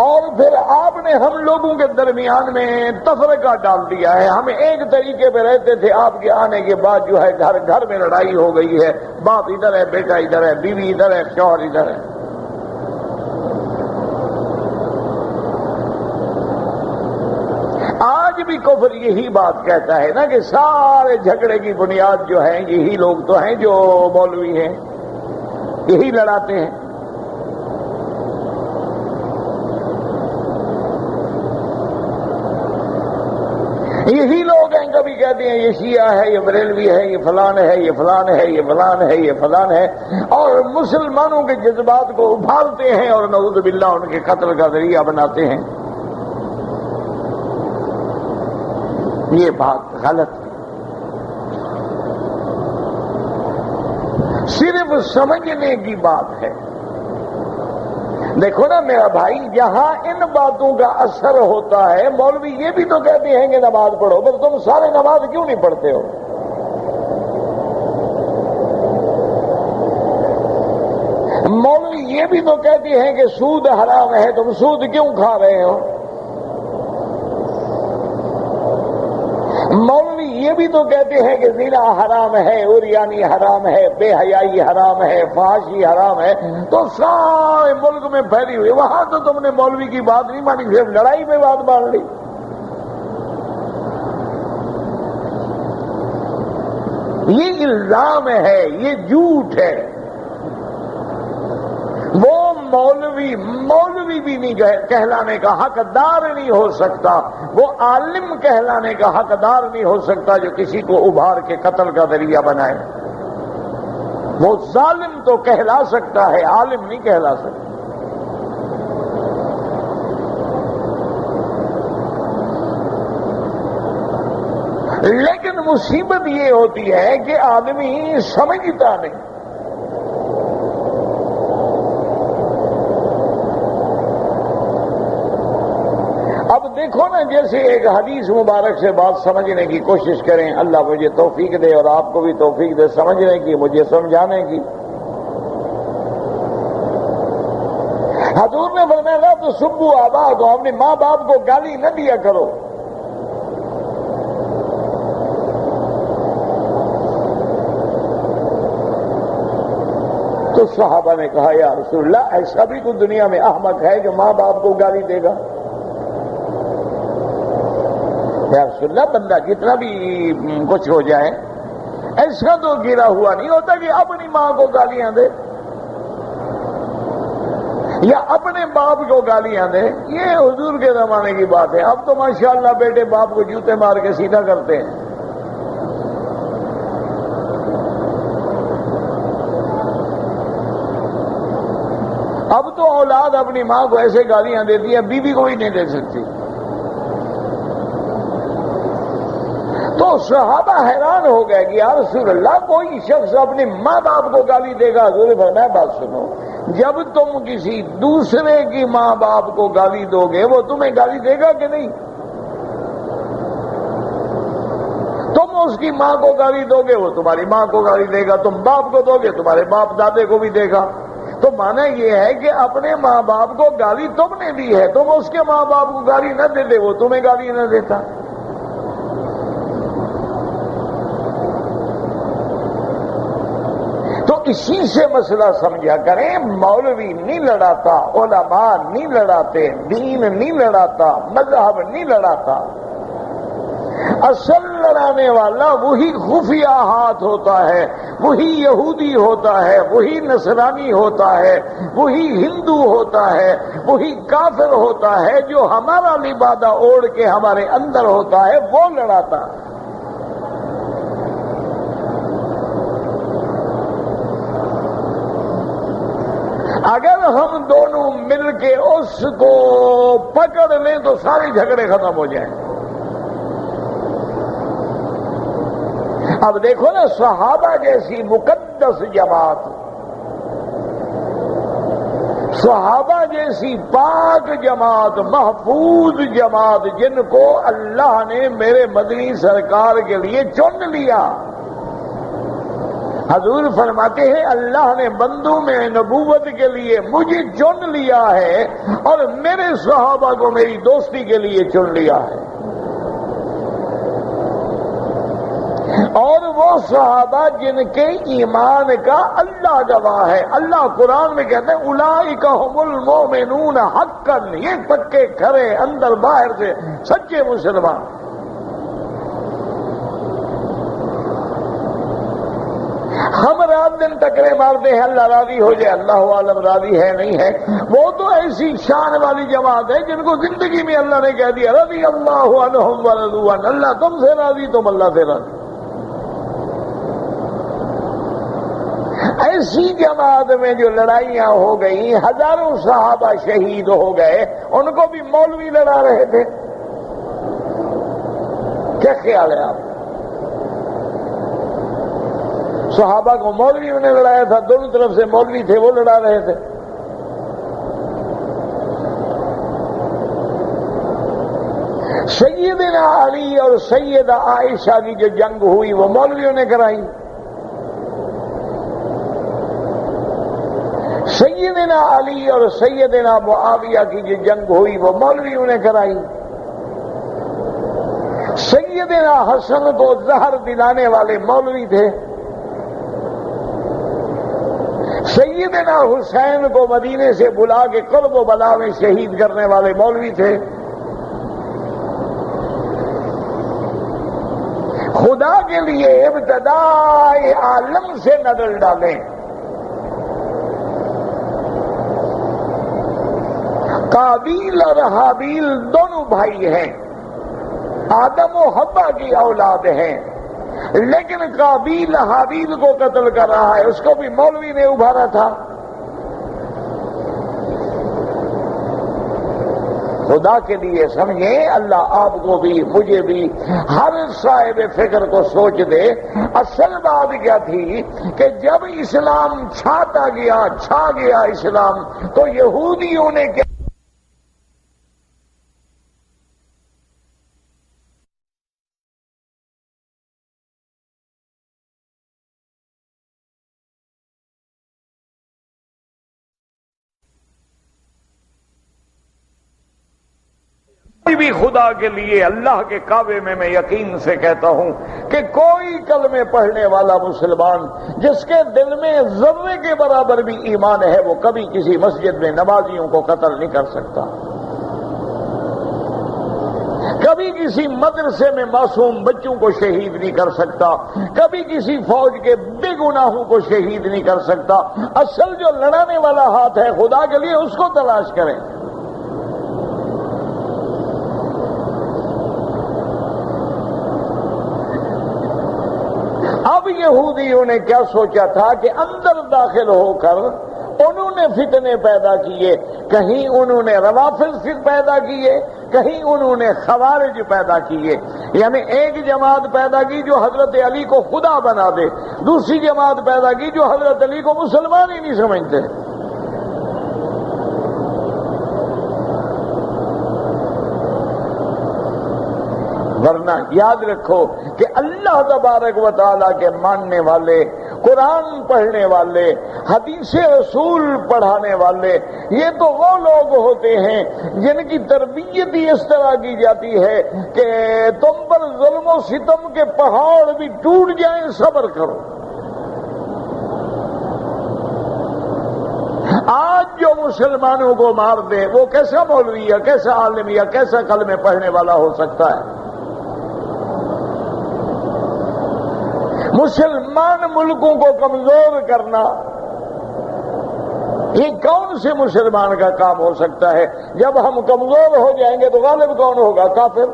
اور پھر آپ نے ہم لوگوں کے درمیان میں تفرقہ ڈال دیا ہے. ہم ایک طریقے پہ رہتے تھے، آپ کے آنے کے بعد جو ہے گھر گھر میں لڑائی ہو گئی ہے. باپ ادھر ہے، بیٹا ادھر ہے، بیوی ادھر ہے، شوہر ادھر ہے. آج بھی کفر یہی بات کہتا ہے نا کہ سارے جھگڑے کی بنیاد جو ہے یہی لوگ تو ہیں جو مولوی ہیں، یہی لڑاتے ہیں. یہی لوگ ہیں، کبھی کہتے ہیں یہ شیعہ ہے، یہ بریلوی ہے، یہ فلان ہے، یہ فلان ہے، یہ فلان ہے، یہ فلان ہے، اور مسلمانوں کے جذبات کو ابھارتے ہیں اور نعوذ باللہ ان کے قتل کا ذریعہ بناتے ہیں. یہ بات غلط ہے. صرف سمجھنے کی بات ہے. دیکھو نا میرا بھائی، جہاں ان باتوں کا اثر ہوتا ہے، مولوی یہ بھی تو کہتے ہیں کہ نماز پڑھو، بس تم سارے نماز کیوں نہیں پڑھتے ہو؟ مولوی یہ بھی تو کہتے ہیں کہ سود حرام ہے، تم سود کیوں کھا رہے ہو؟ مولوی یہ بھی تو کہتے ہیں کہ زنا حرام ہے، عریانی حرام ہے، بے حیائی حرام ہے، فحاشی حرام ہے. تو سارے ملک میں پھیلی ہوئی، وہاں تو تم نے مولوی کی بات نہیں مانی، صرف لڑائی پہ بات مان لی. یہ الزام ہے، یہ جھوٹ ہے. وہ مولوی بھی نہیں کہلانے کا حقدار نہیں ہو سکتا، وہ عالم کہلانے کا حقدار نہیں ہو سکتا جو کسی کو ابھار کے قتل کا ذریعہ بنائے. وہ ظالم تو کہلا سکتا ہے، عالم نہیں کہلا سکتا. لیکن مصیبت یہ ہوتی ہے کہ آدمی سمجھتا نہیں. اب دیکھو نا، جیسے ایک حدیث مبارک سے بات سمجھنے کی کوشش کریں. اللہ مجھے توفیق دے اور آپ کو بھی توفیق دے سمجھنے کی، مجھے سمجھانے کی. حضور نے فرمایا تو سبو آبا کو، اپنے ماں باپ کو گالی نہ دیا کرو. تو صحابہ نے کہا یا رسول اللہ، ایسا بھی کوئی دنیا میں احمق ہے جو ماں باپ کو گالی دے گا؟ یا رسول اللہ، بندہ جتنا بھی کچھ ہو جائے ایسا تو گرا ہوا نہیں ہوتا کہ اپنی ماں کو گالیاں دے یا اپنے باپ کو گالیاں دے. یہ حضور کے زمانے کی بات ہے. اب تو ماشاءاللہ بیٹے باپ کو جوتے مار کے سیدھا کرتے ہیں. اب تو اولاد اپنی ماں کو ایسے گالیاں دیتی ہے، بیوی کو ہی نہیں دے سکتی. تو صحابہ حیران ہو گئے کہ یا رسول اللہ، کوئی شخص اپنے ماں باپ کو گالی دے گا؟ حضور نے فرمایا بات سنو، جب تم کسی دوسرے کی ماں باپ کو گالی دو گے وہ تمہیں گالی دے گا کہ نہیں؟ تم اس کی ماں کو گالی دو گے وہ تمہاری ماں کو گالی دے گا، تم باپ کو دو گے تمہارے باپ دادے کو بھی دے گا. تو معنی یہ ہے کہ اپنے ماں باپ کو گالی تم نے دی ہے، تم اس کے ماں باپ کو گالی نہ دیتے وہ تمہیں گالی نہ دیتا. تو اسی سے مسئلہ سمجھا کریں. مولوی نہیں لڑاتا، علماء نہیں لڑاتے، دین نہیں لڑاتا، مذہب نہیں لڑاتا. اصل لڑانے والا وہی خفیہ ہاتھ ہوتا ہے، وہی یہودی ہوتا ہے، وہی نصرانی ہوتا ہے، وہی ہندو ہوتا ہے، وہی کافر ہوتا ہے جو ہمارا لبادہ اوڑھ کے ہمارے اندر ہوتا ہے، وہ لڑاتا. اگر ہم دونوں مل کے اس کو پکڑ لیں تو سارے جھگڑے ختم ہو جائیں. اب دیکھو نا، صحابہ جیسی مقدس جماعت، صحابہ جیسی پاک جماعت، محفوظ جماعت، جن کو اللہ نے میرے مدنی سرکار کے لیے چن لیا. حضور فرماتے ہیں اللہ نے بندوں میں نبوت کے لیے مجھے چن لیا ہے اور میرے صحابہ کو میری دوستی کے لیے چن لیا ہے. اور وہ صحابہ جن کے ایمان کا اللہ گواہ ہے. اللہ قرآن میں کہتے ہیں اولئک ھم المؤمنون حقا، یہ پکے کھڑے اندر باہر سے سچے مسلمان. ہم رات دن ٹکرے مارتے ہیں اللہ راضی ہو جائے، اللہ عالم راضی ہے نہیں ہے. وہ تو ایسی شان والی جماعت ہے جن کو زندگی میں اللہ نے کہہ دیا رضی اللہ عنہم ورضوا عنہ، اللہ تم سے راضی تم اللہ سے راضی. ایسی جماعت میں جو لڑائیاں ہو گئی، ہزاروں صحابہ شہید ہو گئے، ان کو بھی مولوی لڑا رہے تھے. کیا خیال ہے آپ؟ صحابہ کو مولویوں نے لڑایا تھا، دونوں طرف سے مولوی تھے وہ لڑا رہے تھے. سیدنا علی اور سیدہ عائشہ کی جو جنگ ہوئی وہ مولویوں نے کرائی. سیدنا علی اور سیدنا معاویہ کی جو جنگ ہوئی وہ مولویوں نے کرائی. سیدنا حسن کو زہر دلانے والے مولوی تھے. سیدنا حسین کو مدینے سے بلا کے قرب و بلا میں شہید کرنے والے مولوی تھے. خدا کے لیے ابتداء عالم سے نظر ڈالیں. قابیل اور حابیل دونوں بھائی ہیں، آدم و حوا کی اولاد ہیں، لیکن قابیل حابیل کو قتل کر رہا ہے، اس کو بھی مولوی نے ابھارا تھا. خدا کے لیے سمجھیں، اللہ آپ کو بھی مجھے بھی ہر صاحب فکر کو سوچ دے. اصل بات کیا تھی کہ جب اسلام چھا گیا اسلام، تو یہودیوں نے کیا بھی خدا کے لیے اللہ کے کعبے میں یقین سے کہتا ہوں کہ کوئی کلمے پڑھنے والا مسلمان جس کے دل میں ذرے کے برابر بھی ایمان ہے وہ کبھی کسی مسجد میں نمازیوں کو قتل نہیں کر سکتا، کبھی کسی مدرسے میں معصوم بچوں کو شہید نہیں کر سکتا، کبھی کسی فوج کے بے گناہوں کو شہید نہیں کر سکتا. اصل جو لڑانے والا ہاتھ ہے خدا کے لیے اس کو تلاش کریں. اب یہودیوں نے کیا سوچا تھا کہ اندر داخل ہو کر انہوں نے فتنے پیدا کیے، کہیں انہوں نے روافض پیدا کیے، کہیں انہوں نے خوارج پیدا کیے. یعنی ایک جماعت پیدا کی جو حضرت علی کو خدا بنا دے، دوسری جماعت پیدا کی جو حضرت علی کو مسلمان ہی نہیں سمجھتے. ورنہ یاد رکھو کہ اللہ تبارک و تعالیٰ کے ماننے والے، قرآن پڑھنے والے، حدیث رسول پڑھانے والے، یہ تو وہ لوگ ہوتے ہیں جن کی تربیت ہی اس طرح کی جاتی ہے کہ تم پر ظلم و ستم کے پہاڑ بھی ٹوٹ جائیں صبر کرو. آج جو مسلمانوں کو مار دے وہ کیسا مولوی یا کیسا عالم یا کیسا کلمے پڑھنے والا ہو سکتا ہے؟ مسلمان ملکوں کو کمزور کرنا یہ کون سے مسلمان کا کام ہو سکتا ہے؟ جب ہم کمزور ہو جائیں گے تو غالب کون ہوگا؟ کافر.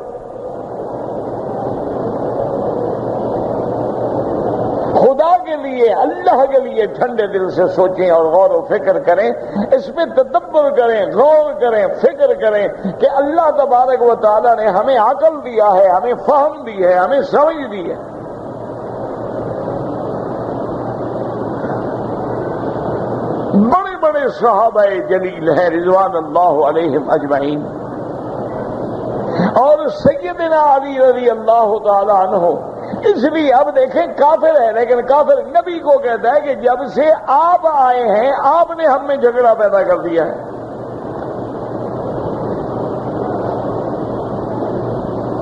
خدا کے لیے، اللہ کے لیے ٹھنڈے دل سے سوچیں اور غور و فکر کریں، اس پہ تدبر کریں، غور کریں، فکر کریں کہ اللہ تبارک و تعالیٰ نے ہمیں عقل دیا ہے، ہمیں فہم دی ہے، ہمیں سمجھ دی ہے. بڑے بڑے صحابہ جلیل ہیں رضوان اللہ علیہم اجمعین، اور سیدنا علی رضی اللہ تعالی عنہ اس لیے اب دیکھیں کافر ہے لیکن کافر نبی کو کہتا ہے کہ جب سے آپ آئے ہیں آپ نے ہم میں جھگڑا پیدا کر دیا ہے.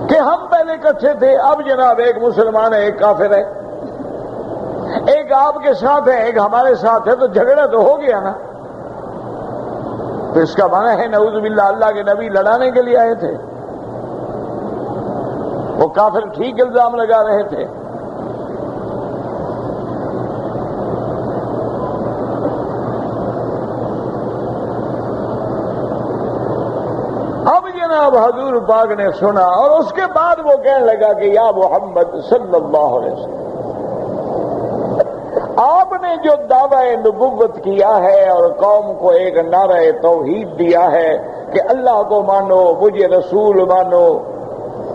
کہ ہم پہلے کچھے تھے اب جناب ایک مسلمان ہے ایک کافر ہے، ایک آپ کے ساتھ ہے ایک ہمارے ساتھ ہے، تو جھگڑا تو ہو گیا نا. تو اس کا معنی ہے نعوذ باللہ اللہ کے نبی لڑانے کے لیے آئے تھے، وہ کافر ٹھیک الزام لگا رہے تھے. اب جناب حضور پاک نے سنا اور اس کے بعد وہ کہنے لگا کہ یا محمد صلی اللہ علیہ وسلم، آپ نے جو دعوی نبوت کیا ہے اور قوم کو ایک نعرہ توحید دیا ہے کہ اللہ کو مانو، مجھے رسول مانو،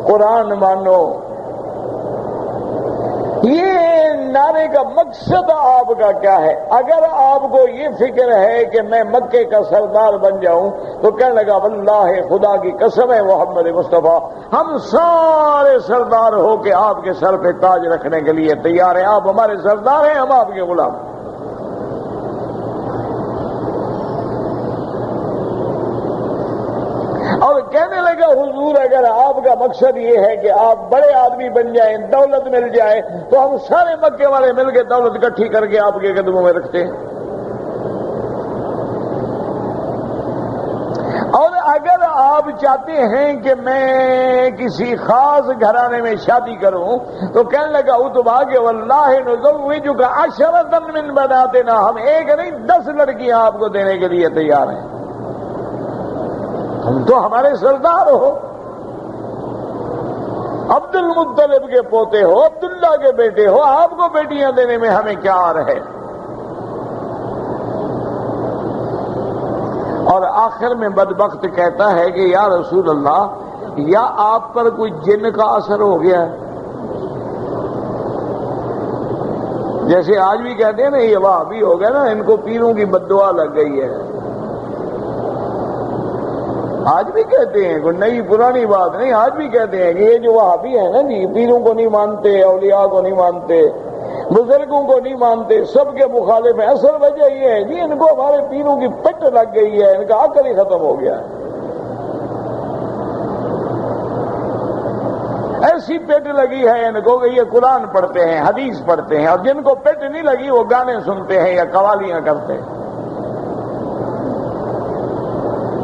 قرآن مانو، یہ نعرے کا مقصد آپ کا کیا ہے؟ اگر آپ کو یہ فکر ہے کہ میں مکے کا سردار بن جاؤں تو کہنے لگا واللہ خدا کی قسم ہے محمد مصطفیٰ، ہم سارے سردار ہو کے آپ کے سر پہ تاج رکھنے کے لیے تیار ہیں. آپ ہمارے سردار ہیں، ہم آپ کے غلام. اور کہنے لگا حضور اگر آپ کا مقصد یہ ہے کہ آپ بڑے آدمی بن جائیں، دولت مل جائے، تو ہم سارے مکے والے مل کے دولت اکٹھی کر کے آپ کے قدموں میں رکھتے ہیں. اور اگر آپ چاہتے ہیں کہ میں کسی خاص گھرانے میں شادی کروں تو کہنے لگا اتبا کہ واللہ نزوجک عشرۃ من بناتنا، ہم ایک نہیں 10 لڑکیاں آپ کو دینے کے لیے تیار ہیں. ہم تو ہمارے سردار ہو، عبد المطلب کے پوتے ہو، عبداللہ کے بیٹے ہو، آپ کو بیٹیاں دینے میں ہمیں کیا آر ہے؟ اور آخر میں بدبخت کہتا ہے کہ یا رسول اللہ، یا آپ پر کوئی جن کا اثر ہو گیا ہے؟ جیسے آج بھی کہتے ہیں نا یہ وہابی ہو گیا نا، ان کو پیروں کی بددعا لگ گئی ہے. آج بھی کہتے ہیں، کوئی نئی پرانی بات نہیں، آج بھی کہتے ہیں کہ یہ جو وہابی ہیں نا جی، پیروں کو نہیں مانتے، اولیاء کو نہیں مانتے، بزرگوں کو نہیں مانتے، سب کے مخالف ہیں. اصل وجہ یہ ہے جی ان کو ہمارے پیروں کی پٹ لگ گئی ہے، ان کا عقل ہی ختم ہو گیا ہے. ایسی پیٹ لگی ہے ان کو کہ یہ قرآن پڑھتے ہیں، حدیث پڑھتے ہیں، اور جن کو پیٹ نہیں لگی وہ گانے سنتے ہیں یا قوالیاں کرتے ہیں.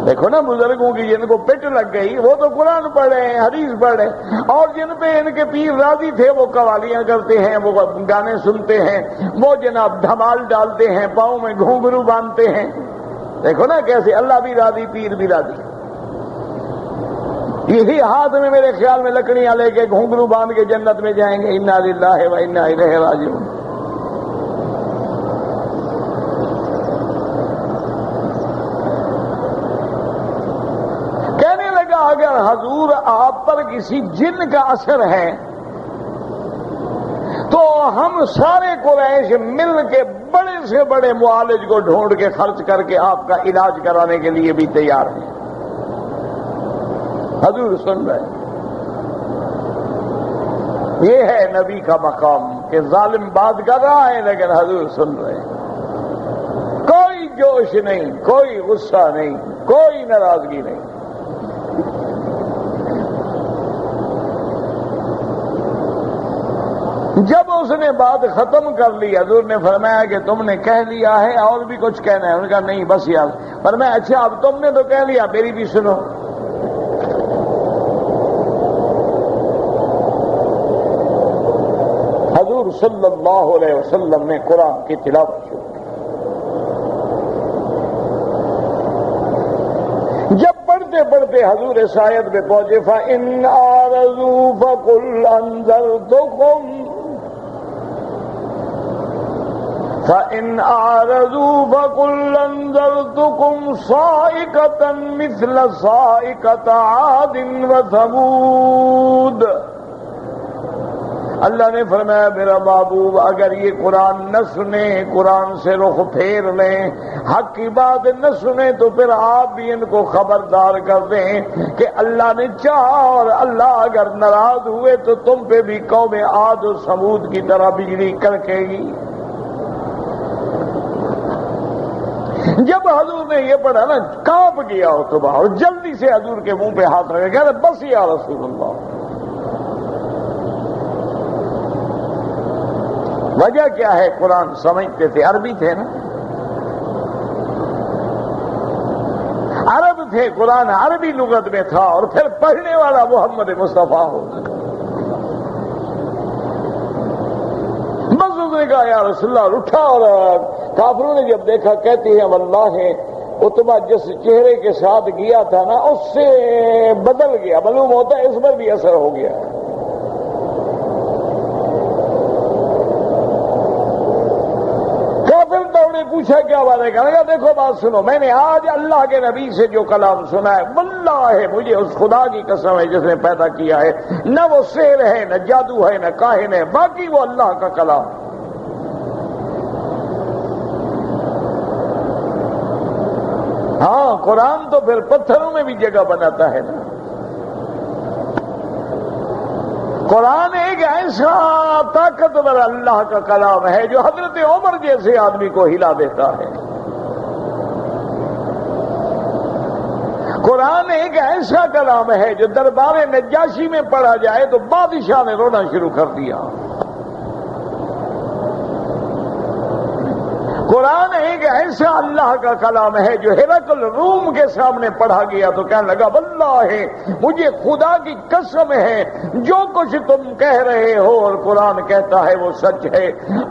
دیکھو نا بزرگوں کی جن کو پیٹ لگ گئی وہ تو قرآن پڑھ رہے ہیں، حدیث پڑھ رہے ہیں، اور جن پہ ان کے پیر راضی تھے وہ قوالیاں کرتے ہیں، وہ گانے سنتے ہیں، وہ جناب دھمال ڈالتے ہیں، پاؤں میں گھنگرو باندھتے ہیں. دیکھو نا کیسے اللہ بھی راضی پیر بھی راضی. یہی ہاتھ میں میرے خیال میں لکڑیاں لے کے گھنگرو باندھ کے جنت میں جائیں گے. انا للہ و انا الیہ راجعون. اگر حضور آپ پر کسی جن کا اثر ہے تو ہم سارے قریش مل کے بڑے سے بڑے معالج کو ڈھونڈ کے خرچ کر کے آپ کا علاج کرانے کے لیے بھی تیار ہیں. حضور سن رہے ہیں. یہ ہے نبی کا مقام کہ ظالم بات کر رہا ہے لیکن حضور سن رہے ہیں. کوئی جوش نہیں، کوئی غصہ نہیں، کوئی ناراضگی نہیں. جب اس نے بات ختم کر لی حضور نے فرمایا کہ تم نے کہہ لیا ہے اور بھی کچھ کہنا ہے؟ انہوں نے کہا نہیں بس یار. فرمایا اچھا اب تم نے تو کہہ لیا میری بھی سنو. حضور صلی اللہ علیہ وسلم نے قرآن کی تلاوت شروع کی. جب پڑھتے پڑھتے حضور اس آیت پہ پہنچے فَإِنْ أَعْرَضُوا فَقُلْ أَنذَرْتُكُمْ فَإِنْ أَعْرَضُوا فَقُلْ أَنذَرْتُكُمْ صَاعِقَةً مِثْلَ صَاعِقَةِ عَادٍ وَثَمُودَ. اللہ نے فرمایا میرا محبوب اگر یہ قرآن نہ سنیں، قرآن سے رخ پھیر لیں، حق کی بات نہ سنیں، تو پھر آپ بھی ان کو خبردار کر دیں کہ اللہ نے چاہا اور اللہ اگر ناراض ہوئے تو تم پہ بھی قوم عاد و ثمود کی طرح بجلی کڑکے گی۔ جب حضور نے یہ پڑھا نا کانپ گیا عتبہ، اور جلدی سے حضور کے منہ پہ ہاتھ رکھے، کہہ رہے بس یا رسول اللہ۔ وجہ کیا ہے؟ قرآن سمجھتے تھے، عربی تھے نا، عرب تھے، قرآن عربی لغت میں تھا، اور پھر پڑھنے والا محمد مصطفیٰ ہو۔ بس اس نے کہا یا رسول اللہ، اٹھا، اور کافروں نے جب دیکھا کہتے ہیں واللہ عتبہ جس چہرے کے ساتھ گیا تھا نا اس سے بدل گیا، معلوم ہوتا ہے اس پر بھی اثر ہو گیا۔ کافر دوڑے پوچھا کیا بات ہے؟ کہا دیکھو بات سنو، میں نے آج اللہ کے نبی سے جو کلام سنا ہے، واللہ مجھے اس خدا کی قسم ہے جس نے پیدا کیا ہے، نہ وہ سحر ہے، نہ جادو ہے، نہ کاہن ہے، باقی وہ اللہ کا کلام۔ ہاں قرآن تو پھر پتھروں میں بھی جگہ بناتا ہے نا۔ قرآن ایک ایسا طاقتور اللہ کا کلام ہے جو حضرت عمر جیسے آدمی کو ہلا دیتا ہے۔ قرآن ایک ایسا کلام ہے جو دربار نجاشی میں پڑھا جائے تو بادشاہ نے رونا شروع کر دیا۔ قرآن ایک ایسا اللہ کا کلام ہے جو ہرقل روم کے سامنے پڑھا گیا تو کہنے لگا واللہ مجھے خدا کی قسم ہے جو کچھ تم کہہ رہے ہو اور قرآن کہتا ہے وہ سچ ہے۔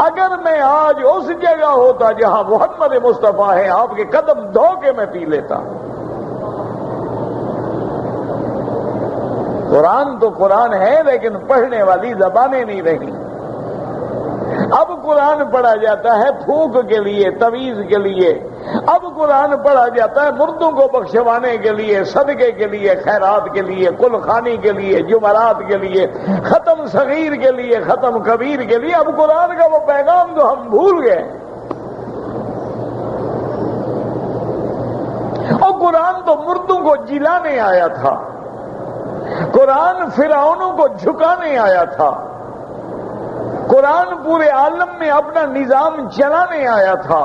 اگر میں آج اس جگہ ہوتا جہاں محمد مصطفیٰ ہے، آپ کے قدم دھو کے میں پی لیتا۔ قرآن تو قرآن ہے لیکن پڑھنے والی زبانیں نہیں رہی۔ اب قرآن پڑھا جاتا ہے پھونک کے لیے، تویز کے لیے، اب قرآن پڑھا جاتا ہے مردوں کو بخشوانے کے لیے، صدقے کے لیے، خیرات کے لیے، کل خانی کے لیے، جمعرات کے لیے، ختم صغیر کے لیے، ختم کبیر کے لیے۔ اب قرآن کا وہ پیغام تو ہم بھول گئے۔ اور قرآن تو مردوں کو جلانے آیا تھا، قرآن فرعونوں کو جھکانے آیا تھا، قرآن پورے عالم میں اپنا نظام چلانے آیا تھا،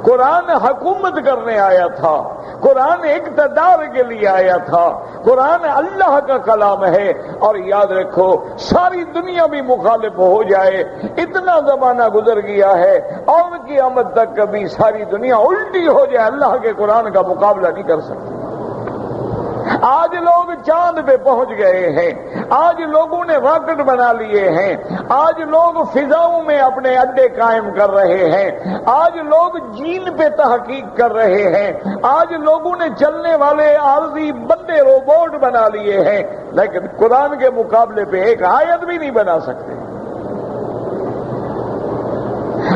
قرآن حکومت کرنے آیا تھا، قرآن اقتدار کے لیے آیا تھا، قرآن اللہ کا کلام ہے۔ اور یاد رکھو ساری دنیا بھی مخالف ہو جائے، اتنا زمانہ گزر گیا ہے اور قیامت تک کبھی ساری دنیا الٹی ہو جائے، اللہ کے قرآن کا مقابلہ نہیں کر سکتی۔ آج لوگ چاند پہ پہنچ گئے ہیں، آج لوگوں نے راکٹ بنا لیے ہیں، آج لوگ فضاؤں میں اپنے اڈے قائم کر رہے ہیں، آج لوگ جین پہ تحقیق کر رہے ہیں، آج لوگوں نے چلنے والے عارضی بندے روبوٹ بنا لیے ہیں، لیکن قرآن کے مقابلے پہ ایک آیت بھی نہیں بنا سکتے۔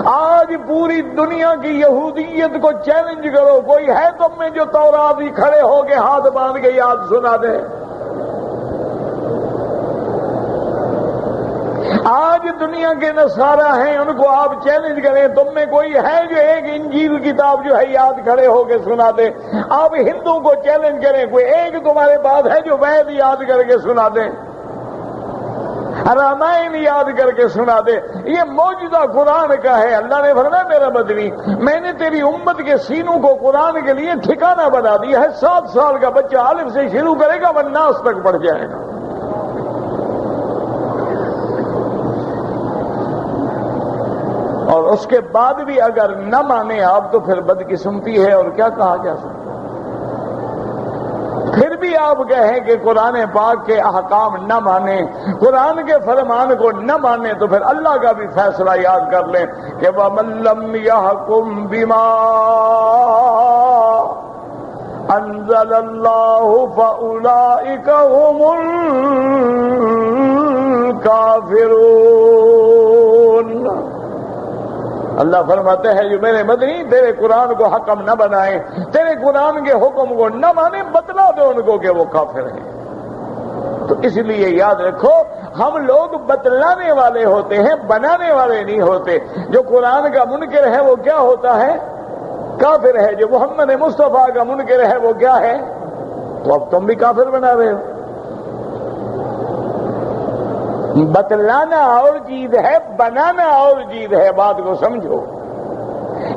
آج پوری دنیا کی یہودیت کو چیلنج کرو، کوئی ہے تم میں جو تورات ہی کھڑے ہو کے ہاتھ باندھ کے یاد سنا دے؟ آج دنیا کے نصارہ ہیں، ان کو آپ چیلنج کریں تم میں کوئی ہے جو ایک انجیل کتاب جو ہے یاد کھڑے ہو کے سنا دے؟ آپ ہندوؤں کو چیلنج کریں کوئی ایک تمہارے پاس ہے جو وید یاد کر کے سنا دے، رامائن یاد کر کے سنا دے؟ یہ معجزہ قرآن کا ہے۔ اللہ نے فرمایا میرا مدنی میں نے تیری امت کے سینوں کو قرآن کے لیے ٹھکانہ بنا دیا ہے، 7 سال کا بچہ الف سے شروع کرے گا وہ ناس تک پڑھ جائے گا۔ اور اس کے بعد بھی اگر نہ مانے آپ تو پھر بدقسمتی ہے، اور کیا کہا جا سکتا۔ پھر بھی آپ کہیں کہ قرآن پاک کے احکام نہ مانیں، قرآن کے فرمان کو نہ مانیں، تو پھر اللہ کا بھی فیصلہ یاد کر لیں کہ وَمَن لَّمْ يَحْكُم بِمَا أَنزَلَ اللَّهُ فَأُولَٰئِكَ هُمُ الْكَافِرُونَ۔ اللہ فرماتے ہیں جو میرے مدنی تیرے قرآن کو حکم نہ بنائیں، تیرے قرآن کے حکم کو نہ مانیں، بتلا دو ان کو کہ وہ کافر ہیں۔ تو اس لیے یاد رکھو ہم لوگ بتلانے والے ہوتے ہیں، بنانے والے نہیں ہوتے۔ جو قرآن کا منکر ہے وہ کیا ہوتا ہے؟ کافر ہے۔ جو محمد مصطفیٰ کا منکر ہے وہ کیا ہے؟ تو اب تم بھی کافر بنا رہے ہو۔ بتلانا اور چیز ہے، بنانا اور چیز ہے، بات کو سمجھو۔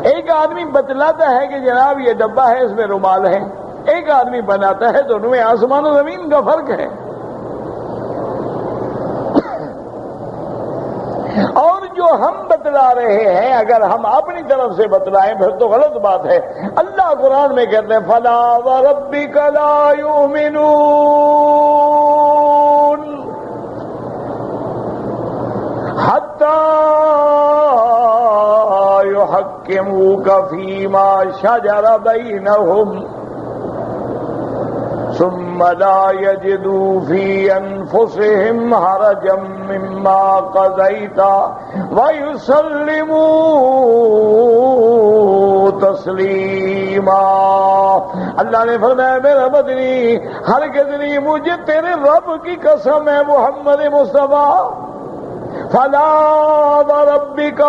ایک آدمی بتلاتا ہے کہ جناب یہ ڈبہ ہے، اس میں رومال ہے، ایک آدمی بناتا ہے، دونوں میں آسمان و زمین کا فرق ہے۔ اور جو ہم بتلا رہے ہیں اگر ہم اپنی طرف سے بتلائیں پھر تو غلط بات ہے۔ اللہ قرآن میں کہتے ہیں فَلَا وَرَبِّكَ لَا يُؤْمِنُونَ حَتَّى يُحَكِّمُوكَ فِيمَا شَجَرَ بَيْنَهُمْ ثم لا يجدوا في أنفسهم حرجا مما قضيت ويسلموا تسلیما۔ اللہ نے فرمایا میرا مدنی ہرگز نہیں، مجھے تیرے رب کی قسم ہے محمد مصطفیٰ، فلا وربک،